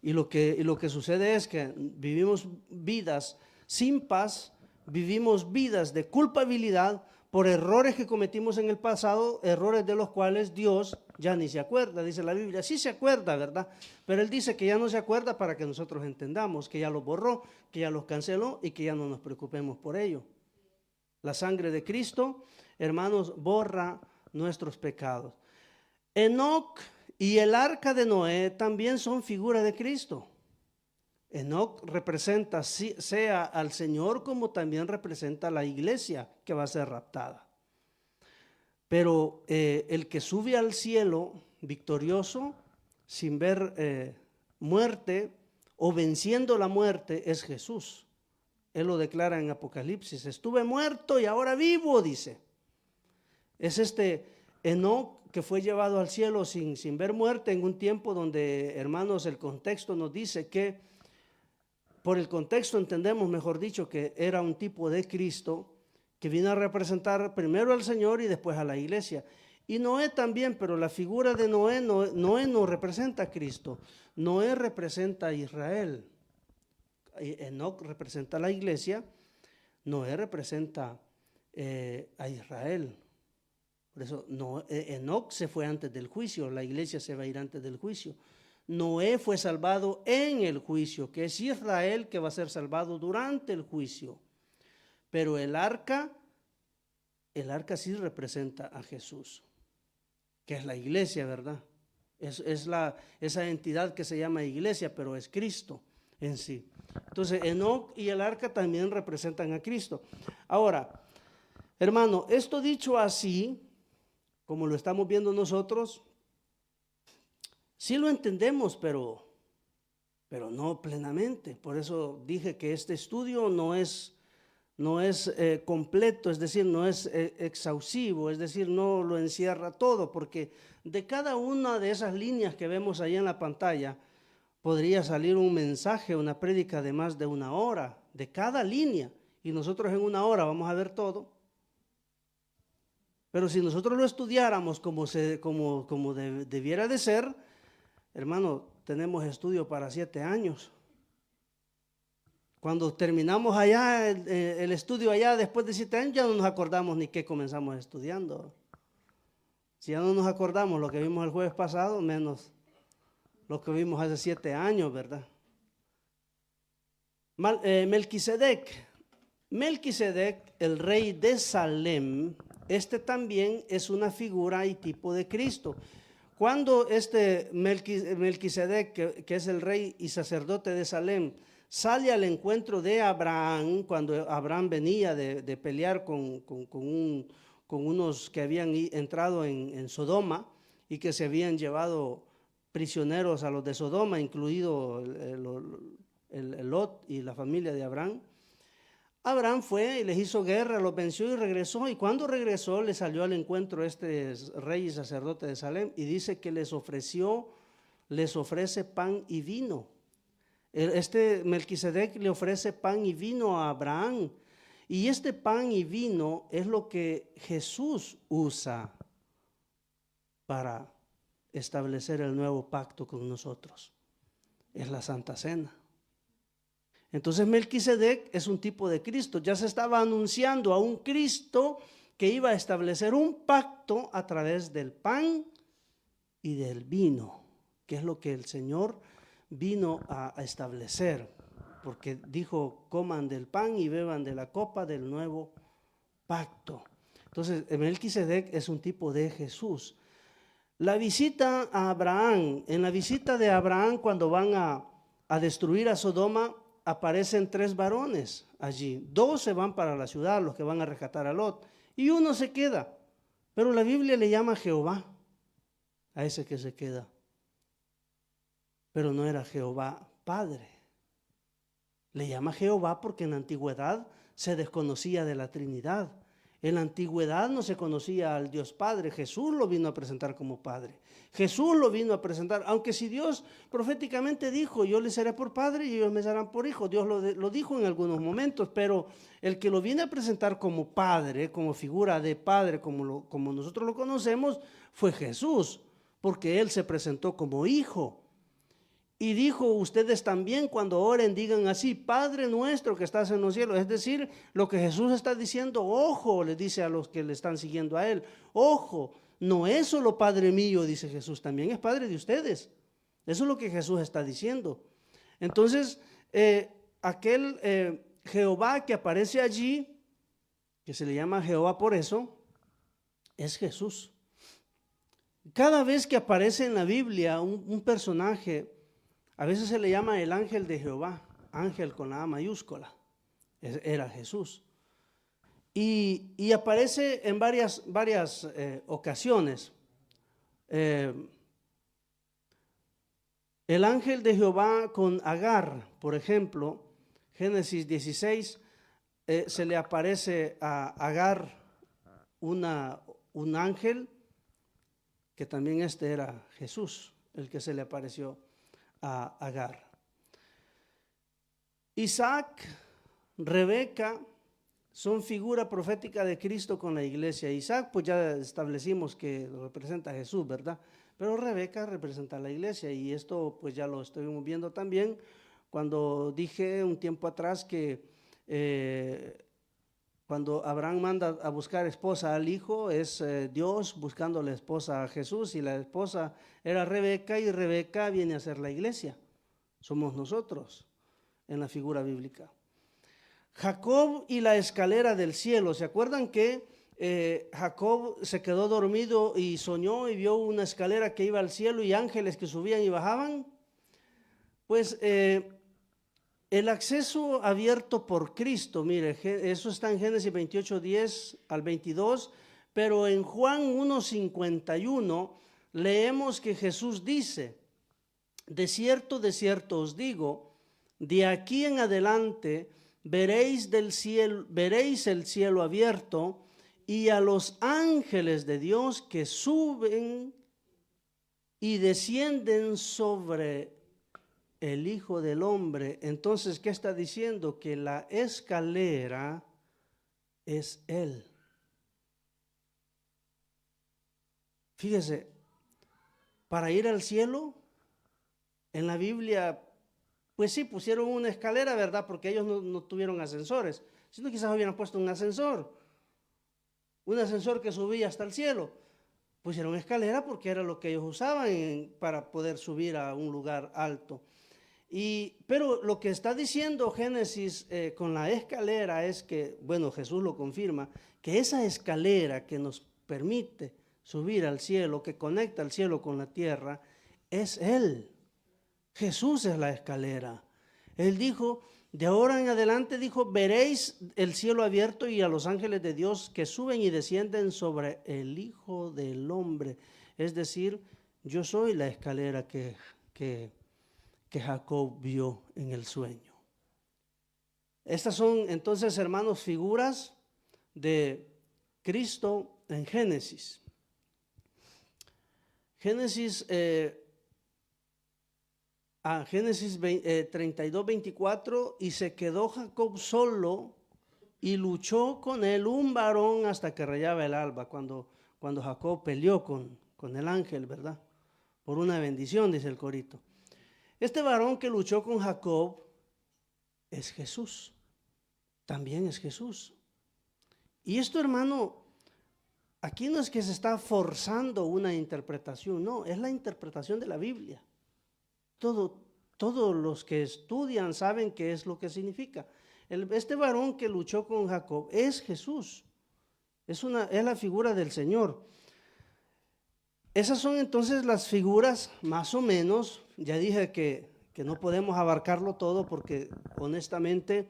Y lo que sucede es que vivimos vidas sin paz, vivimos vidas de culpabilidad por errores que cometimos en el pasado, errores de los cuales Dios ya ni se acuerda. Dice la Biblia, sí se acuerda, ¿verdad? Pero Él dice que ya no se acuerda para que nosotros entendamos, que ya los borró, que ya los canceló y que ya no nos preocupemos por ello. La sangre de Cristo, hermanos, borra nuestros pecados. Enoc y el arca de Noé también son figuras de Cristo. Enoc representa sea al Señor como también representa a la iglesia que va a ser raptada. Pero el que sube al cielo victorioso, sin ver muerte o venciendo la muerte, es Jesús. Él lo declara en Apocalipsis, estuve muerto y ahora vivo, dice. Es este Enoc que fue llevado al cielo sin ver muerte en un tiempo donde, hermanos, el contexto nos dice que, por el contexto entendemos, mejor dicho, que era un tipo de Cristo que vino a representar primero al Señor y después a la iglesia. Y Noé también, pero la figura de Noé no representa a Cristo. Noé representa a Israel. Enoc representa a la iglesia, Noé representa a Israel. Por eso Enoc se fue antes del juicio, la iglesia se va a ir antes del juicio. Noé fue salvado en el juicio, que es Israel que va a ser salvado durante el juicio. Pero el arca sí representa a Jesús, que es la iglesia, ¿verdad? Esa entidad que se llama iglesia, pero es Cristo en sí. Entonces, Enoc y el arca también representan a Cristo. Ahora, hermano, esto dicho así, como lo estamos viendo nosotros, sí lo entendemos, pero no plenamente. Por eso dije que este estudio no es completo, es decir, no es exhaustivo, es decir, no lo encierra todo, porque de cada una de esas líneas que vemos ahí en la pantalla, podría salir un mensaje, una prédica de más de una hora, de cada línea, y nosotros en una hora vamos a ver todo. Pero si nosotros lo estudiáramos como debiera de ser, hermano, tenemos estudio para 7 años. Cuando terminamos allá, el estudio allá, después de 7 años, ya no nos acordamos ni qué comenzamos estudiando. Si ya no nos acordamos lo que vimos el jueves pasado, menos lo que vimos hace 7 años, ¿verdad? Melquisedec, el rey de Salem, este también es una figura y tipo de Cristo. Cuando este Melquisedec, que es el rey y sacerdote de Salem, sale al encuentro de Abraham, cuando Abraham venía de pelear con unos que habían entrado en Sodoma y que se habían llevado prisioneros a los de Sodoma, incluido el Lot y la familia de Abraham. Abraham fue y les hizo guerra, los venció y regresó. Y cuando regresó, le salió al encuentro este rey y sacerdote de Salem y dice que les ofrece pan y vino. Este Melquisedec le ofrece pan y vino a Abraham. Y este pan y vino es lo que Jesús usa para establecer el nuevo pacto con nosotros. Es la Santa Cena. Entonces Melquisedec es un tipo de Cristo. Ya se estaba anunciando a un Cristo que iba a establecer un pacto a través del pan y del vino, que es lo que el Señor vino a establecer, porque dijo, coman del pan y beban de la copa del nuevo pacto. Entonces Melquisedec es un tipo de Jesús. La visita a Abraham, en la visita de Abraham cuando van a destruir a Sodoma, aparecen 3 varones allí. 2 se van para la ciudad, los que van a rescatar a Lot, y 1 se queda. Pero la Biblia le llama Jehová a ese que se queda. Pero no era Jehová Padre. Le llama Jehová porque en la antigüedad se desconocía de la Trinidad. En la antigüedad no se conocía al Dios Padre. Jesús lo vino a presentar como Padre. Jesús lo vino a presentar, aunque si Dios proféticamente dijo, yo les seré por Padre y ellos me serán por Hijo. Dios lo dijo en algunos momentos, pero el que lo viene a presentar como Padre, como figura de Padre, como nosotros lo conocemos, fue Jesús, porque Él se presentó como Hijo. Y dijo, ustedes también cuando oren digan así, Padre nuestro que estás en los cielos. Es decir, lo que Jesús está diciendo, ojo, les dice a los que le están siguiendo a Él, ojo, no es solo Padre mío, dice Jesús, también es Padre de ustedes. Eso es lo que Jesús está diciendo. Entonces, aquel Jehová que aparece allí, que se le llama Jehová por eso, es Jesús. Cada vez que aparece en la Biblia un personaje, a veces se le llama el ángel de Jehová, ángel con la A mayúscula, era Jesús. Y aparece en varias ocasiones. El ángel de Jehová con Agar, por ejemplo, Génesis 16, se le aparece a Agar un ángel, que también era Jesús, el que se le apareció a Agar. Isaac, Rebeca son figura profética de Cristo con la iglesia. Isaac, pues ya establecimos que representa a Jesús, ¿verdad? Pero Rebeca representa a la iglesia, y esto pues ya lo estuvimos viendo también cuando dije un tiempo atrás que cuando Abraham manda a buscar esposa al hijo, es Dios buscando la esposa a Jesús, y la esposa era Rebeca, y Rebeca viene a ser la iglesia. Somos nosotros en la figura bíblica. Jacob y la escalera del cielo. ¿Se acuerdan que Jacob se quedó dormido y soñó y vio una escalera que iba al cielo y ángeles que subían y bajaban? Pues el acceso abierto por Cristo, mire, eso está en Génesis 28, 10 al 22, pero en Juan 1:51 leemos que Jesús dice, de cierto os digo, de aquí en adelante veréis el cielo abierto y a los ángeles de Dios que suben y descienden sobre el Hijo del Hombre. Entonces, ¿qué está diciendo? Que la escalera es Él. Fíjese, para ir al cielo, en la Biblia, pues sí, pusieron una escalera, ¿verdad? Porque ellos no tuvieron ascensores, sino quizás hubieran puesto un ascensor que subía hasta el cielo. Pusieron escalera porque era lo que ellos usaban para poder subir a un lugar alto. Pero lo que está diciendo Génesis con la escalera es que, bueno, Jesús lo confirma, que esa escalera que nos permite subir al cielo, que conecta el cielo con la tierra, es Él. Jesús es la escalera. Él dijo, de ahora en adelante, dijo, veréis el cielo abierto y a los ángeles de Dios que suben y descienden sobre el Hijo del Hombre. Es decir, yo soy la escalera que Jacob vio en el sueño. Estas son entonces, hermanos, figuras de Cristo en Génesis. Génesis 32, 24, y se quedó Jacob solo y luchó con él un varón hasta que rayaba el alba, cuando Jacob peleó con el ángel, ¿verdad? Por una bendición, dice el corito. Este varón que luchó con Jacob es Jesús, también es Jesús. Y esto, hermano, aquí no es que se está forzando una interpretación, no, es la interpretación de la Biblia. Todos los que estudian saben qué es lo que significa. Este varón que luchó con Jacob es Jesús, es la figura del Señor. Esas son entonces las figuras, más o menos. Ya dije que no podemos abarcarlo todo porque honestamente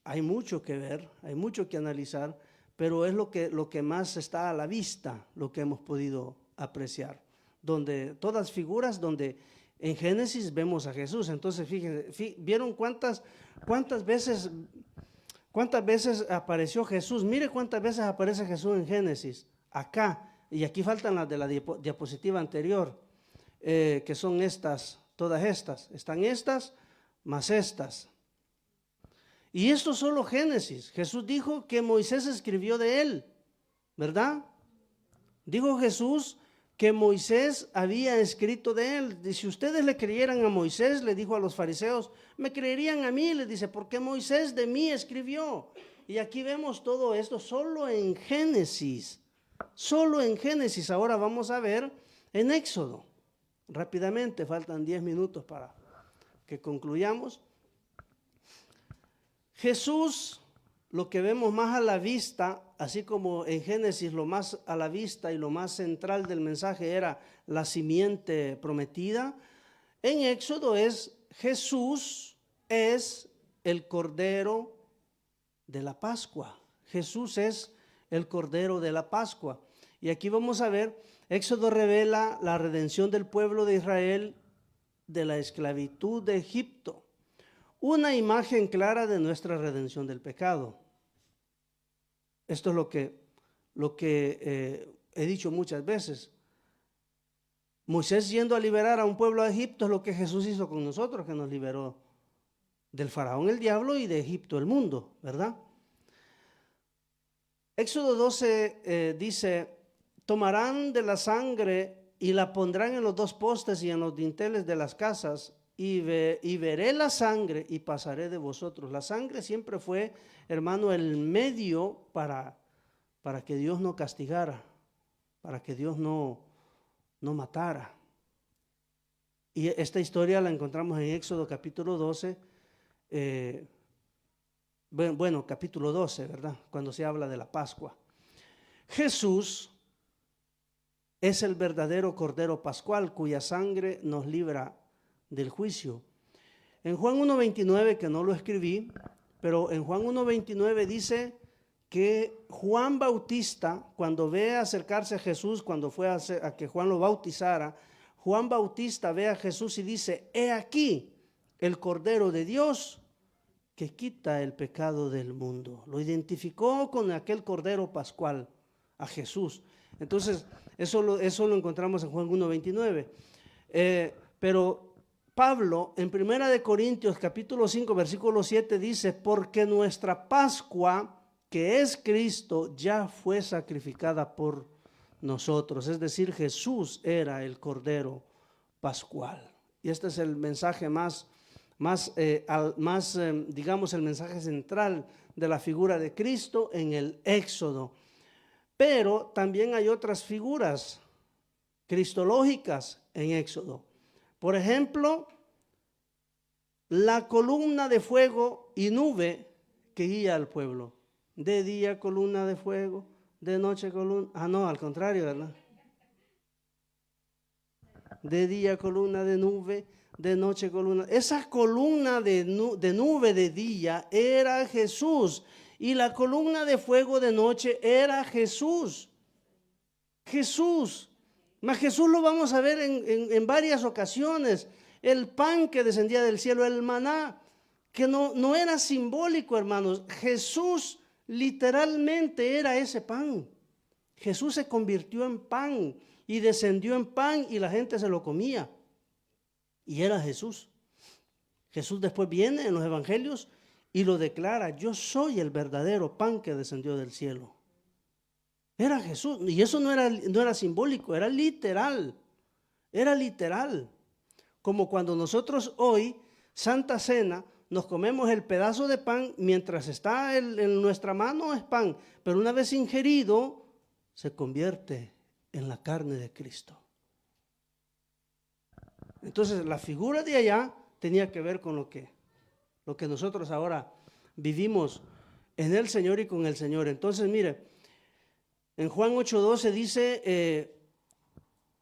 hay mucho que ver, hay mucho que analizar, pero es lo que más está a la vista, lo que hemos podido apreciar. Donde todas figuras, donde en Génesis vemos a Jesús. Entonces, fíjense, ¿vieron cuántas ¿Cuántas veces apareció Jesús? Mire cuántas veces aparece Jesús en Génesis. Acá, y aquí faltan las de la diapositiva anterior, que son estas, todas estas. Están estas, más estas. Y esto es solo Génesis. Jesús dijo que Moisés escribió de él, ¿verdad? Dijo Jesús que Moisés había escrito de él. Y si ustedes le creyeran a Moisés, le dijo a los fariseos, me creerían a mí, les dice, porque Moisés de mí escribió. Y aquí vemos todo esto solo en Génesis. Solo en Génesis. Ahora vamos a ver en Éxodo. Rápidamente, faltan 10 minutos para que concluyamos. Jesús, lo que vemos más a la vista, así como en Génesis lo más a la vista y lo más central del mensaje era la simiente prometida, en Éxodo es Jesús es el Cordero de la Pascua. Jesús es el Cordero de la Pascua. Y aquí vamos a ver, Éxodo revela la redención del pueblo de Israel de la esclavitud de Egipto. Una imagen clara de nuestra redención del pecado. Esto es lo que he dicho muchas veces. Moisés yendo a liberar a un pueblo de Egipto es lo que Jesús hizo con nosotros, que nos liberó del faraón el diablo y de Egipto el mundo, ¿verdad? Éxodo 12 dice, tomarán de la sangre y la pondrán en los dos postes y en los dinteles de las casas, y veré la sangre y pasaré de vosotros. La sangre siempre fue, hermano, el medio para que Dios no castigara, para que Dios no matara. Y esta historia la encontramos en Éxodo capítulo 12, capítulo 12, ¿verdad? Cuando se habla de la Pascua. Jesús es el verdadero Cordero Pascual cuya sangre nos libra del juicio. En Juan 1:29, que no lo escribí, pero en Juan 1:29 dice que Juan Bautista, cuando ve acercarse a Jesús, cuando fue a que Juan lo bautizara, Juan Bautista ve a Jesús y dice, he aquí el Cordero de Dios que quita el pecado del mundo. Lo identificó con aquel Cordero Pascual, a Jesús. Entonces, eso lo encontramos en Juan 1:29. Pero Pablo, en 1 Corintios capítulo 5, versículo 7, dice, porque nuestra Pascua, que es Cristo, ya fue sacrificada por nosotros. Es decir, Jesús era el Cordero Pascual. Y este es el mensaje digamos, el mensaje central de la figura de Cristo en el Éxodo. Pero también hay otras figuras cristológicas en Éxodo. Por ejemplo, la columna de fuego y nube que guía al pueblo. De día columna de fuego, de noche columna. No, al contrario, ¿verdad? De día columna de nube, de noche columna. Esa columna de nube de día era Jesús. Y la columna de fuego de noche era Jesús. Jesús. Mas Jesús lo vamos a ver en varias ocasiones. El pan que descendía del cielo, el maná, que no era simbólico, hermanos. Jesús literalmente era ese pan. Jesús se convirtió en pan y descendió en pan y la gente se lo comía. Y era Jesús. Jesús después viene en los evangelios y lo declara, yo soy el verdadero pan que descendió del cielo. Era Jesús, y eso no era simbólico, era literal. Era literal. Como cuando nosotros hoy, Santa Cena, nos comemos el pedazo de pan, mientras está en nuestra mano es pan, pero una vez ingerido, se convierte en la carne de Cristo. Entonces, la figura de allá tenía que ver con lo que nosotros ahora vivimos en el Señor y con el Señor. Entonces, mire, en Juan 8:12 dice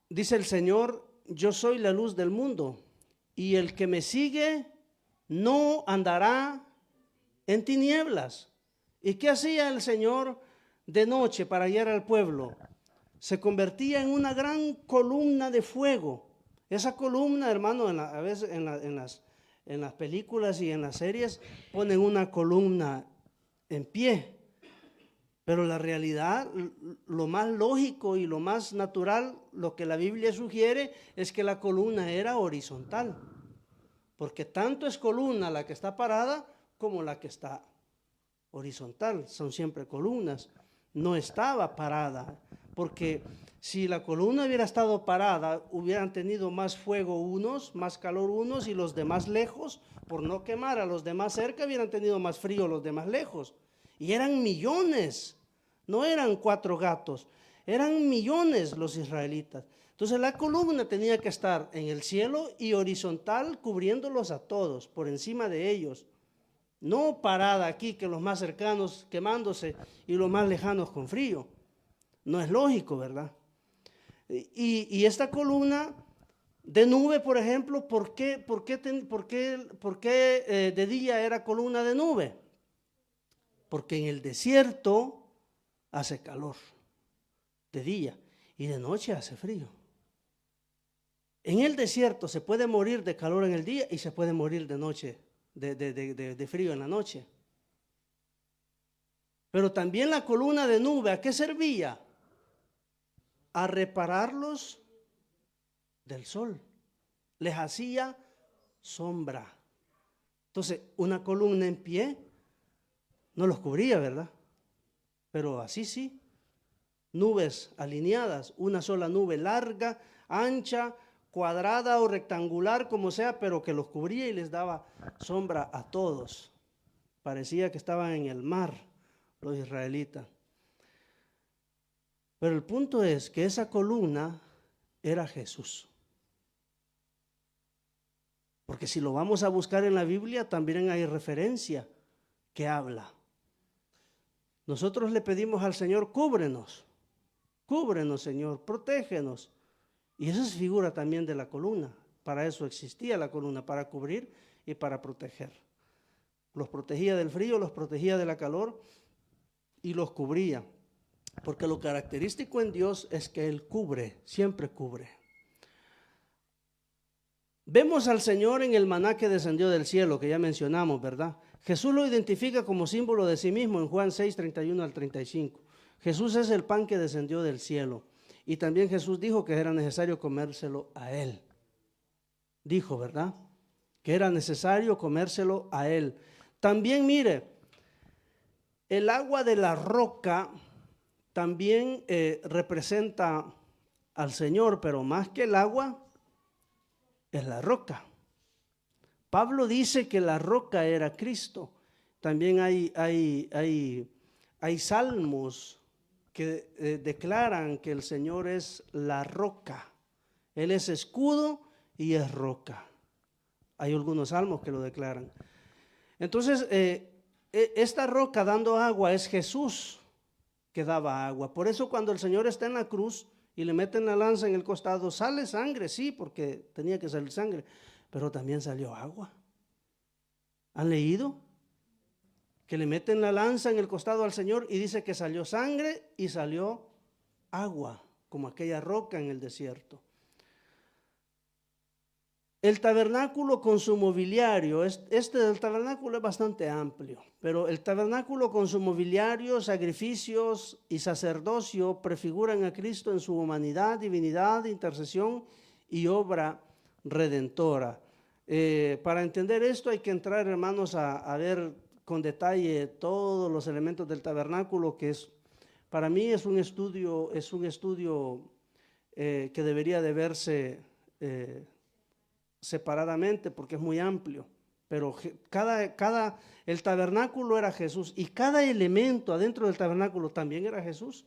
el Señor, yo soy la luz del mundo y el que me sigue no andará en tinieblas. ¿Y qué hacía el Señor de noche para guiar al pueblo? Se convertía en una gran columna de fuego. Esa columna, hermano, a veces en las películas y en las series ponen una columna en pie. Pero la realidad, lo más lógico y lo más natural, lo que la Biblia sugiere es que la columna era horizontal. Porque tanto es columna la que está parada como la que está horizontal. Son siempre columnas. No estaba parada. Porque si la columna hubiera estado parada, hubieran tenido más fuego unos, más calor unos y los demás lejos. Por no quemar a los demás cerca, hubieran tenido más frío los demás lejos. Y eran millones, no eran 4 gatos, eran millones los israelitas. Entonces la columna tenía que estar en el cielo y horizontal cubriéndolos a todos, por encima de ellos. No parada aquí que los más cercanos quemándose y los más lejanos con frío. No es lógico, ¿verdad? Y esta columna de nube, por ejemplo, ¿por qué de día era columna de nube? Porque en el desierto hace calor de día y de noche hace frío. En el desierto se puede morir de calor en el día y se puede morir de noche, de frío en la noche. Pero también la columna de nube, ¿a qué servía? A repararlos del sol. Les hacía sombra. Entonces, una columna en pie no los cubría, ¿verdad? Pero así sí. Nubes alineadas, una sola nube larga, ancha, cuadrada o rectangular, como sea, pero que los cubría y les daba sombra a todos. Parecía que estaban en el mar los israelitas. Pero el punto es que esa columna era Jesús. Porque si lo vamos a buscar en la Biblia, también hay referencia que habla. Nosotros le pedimos al Señor, cúbrenos, Señor, protégenos. Y esa es figura también de la columna. Para eso existía la columna, para cubrir y para proteger. Los protegía del frío, los protegía de la calor y los cubría. Porque lo característico en Dios es que Él cubre, siempre cubre. Vemos al Señor en el maná que descendió del cielo, que ya mencionamos, ¿verdad? Jesús lo identifica como símbolo de sí mismo en Juan 6, 31 al 35. Jesús es el pan que descendió del cielo. Y también Jesús dijo que era necesario comérselo a Él. Dijo, ¿verdad? Que era necesario comérselo a Él. También mire, el agua de la roca también representa al Señor, pero más que el agua, es la roca. Pablo dice que la roca era Cristo. También hay salmos que declaran que el Señor es la roca. Él es escudo y es roca. Hay algunos salmos que lo declaran. Entonces, esta roca dando agua es Jesús que daba agua. Por eso cuando el Señor está en la cruz y le meten la lanza en el costado, sale sangre, sí, porque tenía que salir sangre, pero también salió agua. ¿Han leído? Que le meten la lanza en el costado al Señor y dice que salió sangre y salió agua, como aquella roca en el desierto. El tabernáculo con su mobiliario, del tabernáculo es bastante amplio, pero el tabernáculo con su mobiliario, sacrificios y sacerdocio prefiguran a Cristo en su humanidad, divinidad, intercesión y obra redentora. Para entender esto hay que entrar, hermanos, a ver con detalle todos los elementos del tabernáculo, que para mí es un estudio que debería de verse separadamente porque es muy amplio, pero el tabernáculo era Jesús y cada elemento adentro del tabernáculo también era Jesús.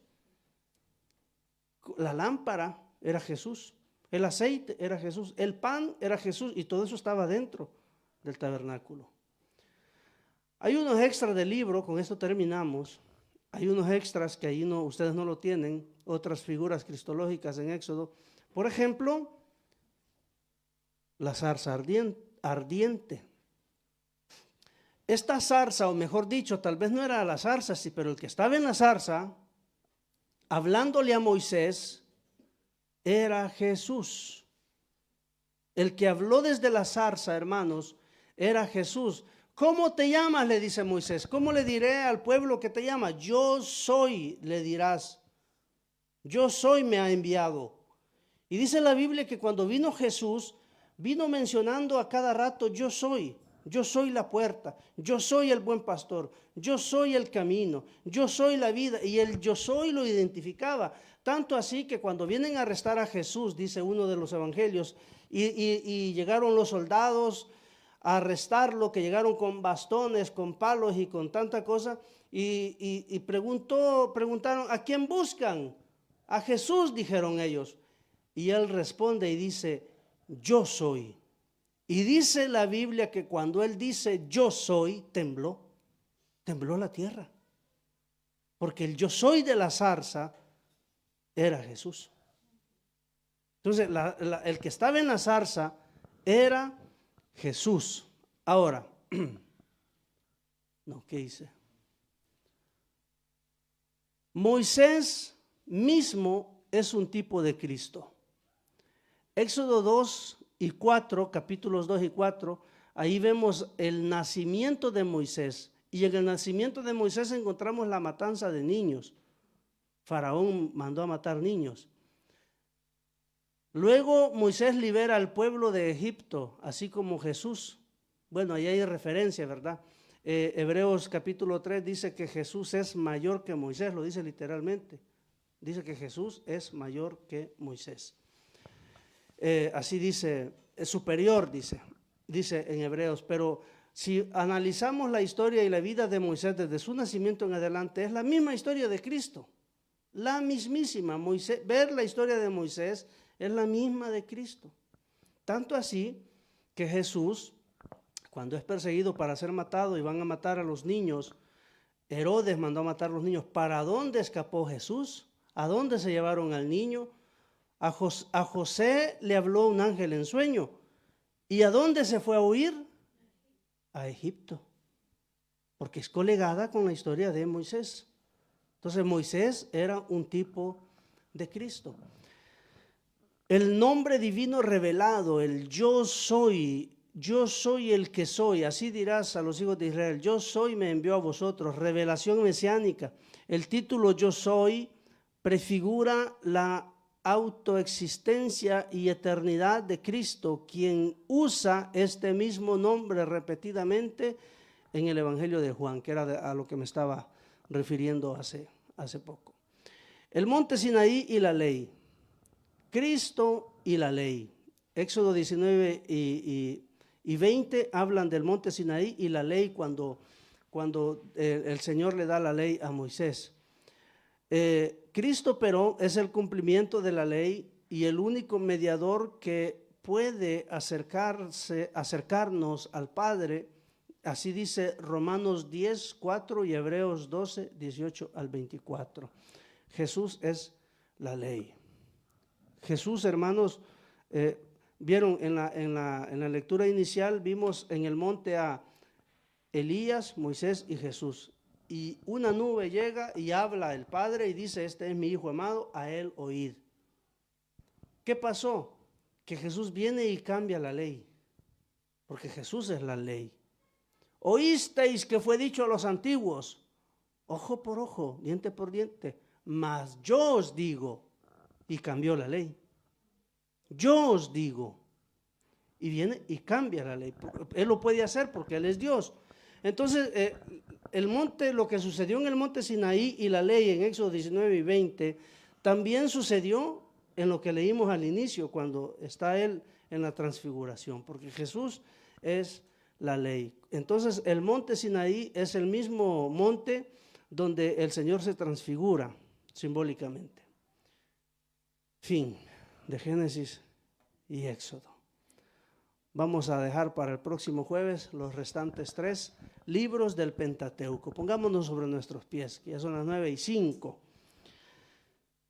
La lámpara era Jesús, el aceite era Jesús, el pan era Jesús y todo eso estaba dentro del tabernáculo. Hay unos extras del libro, con esto terminamos. Hay unos extras que ahí ustedes no lo tienen, otras figuras cristológicas en Éxodo. Por ejemplo, la zarza ardiente. Esta zarza, o mejor dicho, tal vez no era la zarza, sí, pero el que estaba en la zarza, hablándole a Moisés, era Jesús. El que habló desde la zarza, hermanos, era Jesús. ¿Cómo te llamas?, le dice Moisés. ¿Cómo le diré al pueblo que te llama? Yo soy, le dirás. Yo soy me ha enviado. Y dice la Biblia que cuando vino Jesús, vino mencionando a cada rato, yo soy la puerta, yo soy el buen pastor, yo soy el camino, yo soy la vida. Y el yo soy lo identificaba. Tanto así que cuando vienen a arrestar a Jesús, dice uno de los evangelios, y llegaron los soldados a arrestarlo, que llegaron con bastones, con palos y con tanta cosa, y preguntaron, ¿a quién buscan? A Jesús, dijeron ellos. Y él responde y dice, yo soy. Y dice la Biblia que cuando él dice yo soy, tembló la tierra. Porque el yo soy de la zarza era Jesús. Entonces el que estaba en la zarza era Jesús. Ahora, no, ¿qué dice? Moisés mismo es un tipo de Cristo. Éxodo 2 y 4, capítulos 2 y 4, ahí vemos el nacimiento de Moisés. Y en el nacimiento de Moisés encontramos la matanza de niños. Faraón mandó a matar niños. Luego Moisés libera al pueblo de Egipto, así como Jesús. Bueno, ahí hay referencia, ¿verdad? Hebreos capítulo 3 dice que Jesús es mayor que Moisés, lo dice literalmente. Dice que Jesús es mayor que Moisés. Así dice, es superior, dice en Hebreos. Pero si analizamos la historia y la vida de Moisés desde su nacimiento en adelante, es la misma historia de Cristo. La mismísima. Ver la historia de Moisés es la misma de Cristo. Tanto así que Jesús, cuando es perseguido para ser matado y van a matar a los niños, Herodes mandó a matar a los niños. ¿Para dónde escapó Jesús? ¿A dónde se llevaron al niño? A José le habló un ángel en sueño. ¿Y a dónde se fue a huir? A Egipto. Porque es colegada con la historia de Moisés. Entonces Moisés era un tipo de Cristo. El nombre divino revelado, el yo soy el que soy, así dirás a los hijos de Israel, yo soy me envió a vosotros, revelación mesiánica. El título yo soy prefigura la autoexistencia y eternidad de Cristo, quien usa este mismo nombre repetidamente en el Evangelio de Juan, que era a lo que me estaba refiriendo hace poco. El monte Sinaí y la ley, Cristo y la ley. Éxodo 19 y 20 hablan del monte Sinaí y la ley cuando el Señor le da la ley a Moisés. Cristo, pero es el cumplimiento de la ley y el único mediador que puede acercarnos al Padre. Así dice Romanos 10, 4 y Hebreos 12, 18 al 24. Jesús es la ley. Jesús, hermanos, vieron en la lectura inicial, vimos en el monte a Elías, Moisés y Jesús. Y una nube llega y habla el Padre y dice, este es mi Hijo amado, a él oíd. ¿Qué pasó? Que Jesús viene y cambia la ley, porque Jesús es la ley. Oísteis que fue dicho a los antiguos, ojo por ojo, diente por diente, mas yo os digo, y cambió la ley. Yo os digo, y viene y cambia la ley. Él lo puede hacer porque Él es Dios. Entonces, lo que sucedió en el monte Sinaí y la ley en Éxodo 19 y 20, también sucedió en lo que leímos al inicio, cuando está Él en la transfiguración, porque Jesús es la ley. Entonces, el monte Sinaí es el mismo monte donde el Señor se transfigura simbólicamente. Fin de Génesis y Éxodo. Vamos a dejar para el próximo jueves los restantes 3 libros del Pentateuco. Pongámonos sobre nuestros pies, que ya son las 9:05.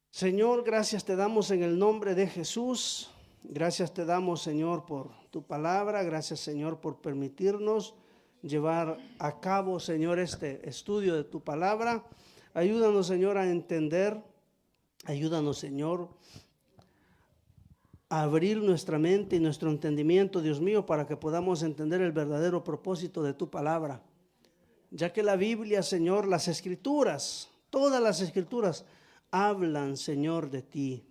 Señor, gracias te damos en el nombre de Jesús. Gracias te damos, Señor, por tu palabra. Gracias, Señor, por permitirnos llevar a cabo, Señor, este estudio de tu palabra. Ayúdanos, Señor, a entender. Ayúdanos, Señor, abrir nuestra mente y nuestro entendimiento, Dios mío, para que podamos entender el verdadero propósito de tu palabra. Ya que la Biblia, Señor, las Escrituras, todas las Escrituras hablan, Señor, de ti.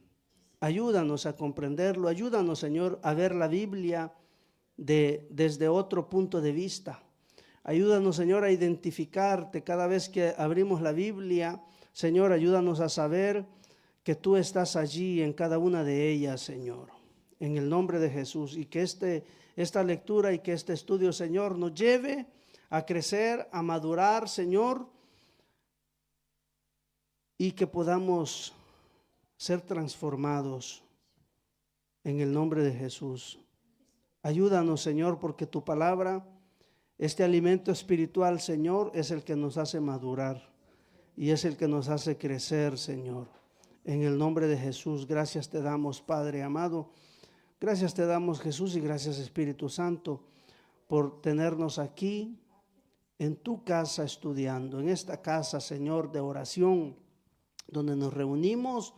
Ayúdanos a comprenderlo, ayúdanos, Señor, a ver la Biblia desde otro punto de vista. Ayúdanos, Señor, a identificarte cada vez que abrimos la Biblia. Señor, ayúdanos a saber que tú estás allí en cada una de ellas, Señor, en el nombre de Jesús. Y que esta lectura y que este estudio, Señor, nos lleve a crecer, a madurar, Señor, y que podamos ser transformados en el nombre de Jesús. Ayúdanos, Señor, porque tu palabra, este alimento espiritual, Señor, es el que nos hace madurar y es el que nos hace crecer, Señor. En el nombre de Jesús, gracias te damos, Padre amado. Gracias te damos, Jesús, y gracias, Espíritu Santo, por tenernos aquí en tu casa estudiando, en esta casa, Señor, de oración, donde nos reunimos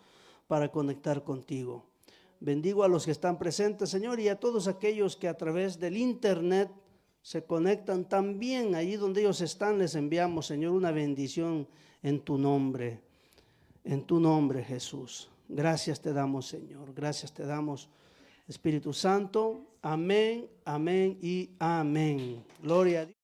para conectar contigo. Bendigo a los que están presentes, Señor, y a todos aquellos que a través del internet se conectan también. Allí donde ellos están, les enviamos, Señor, una bendición en tu nombre, Jesús. Gracias te damos, Señor. Gracias te damos, Espíritu Santo. Amén, amén y amén. Gloria a Dios.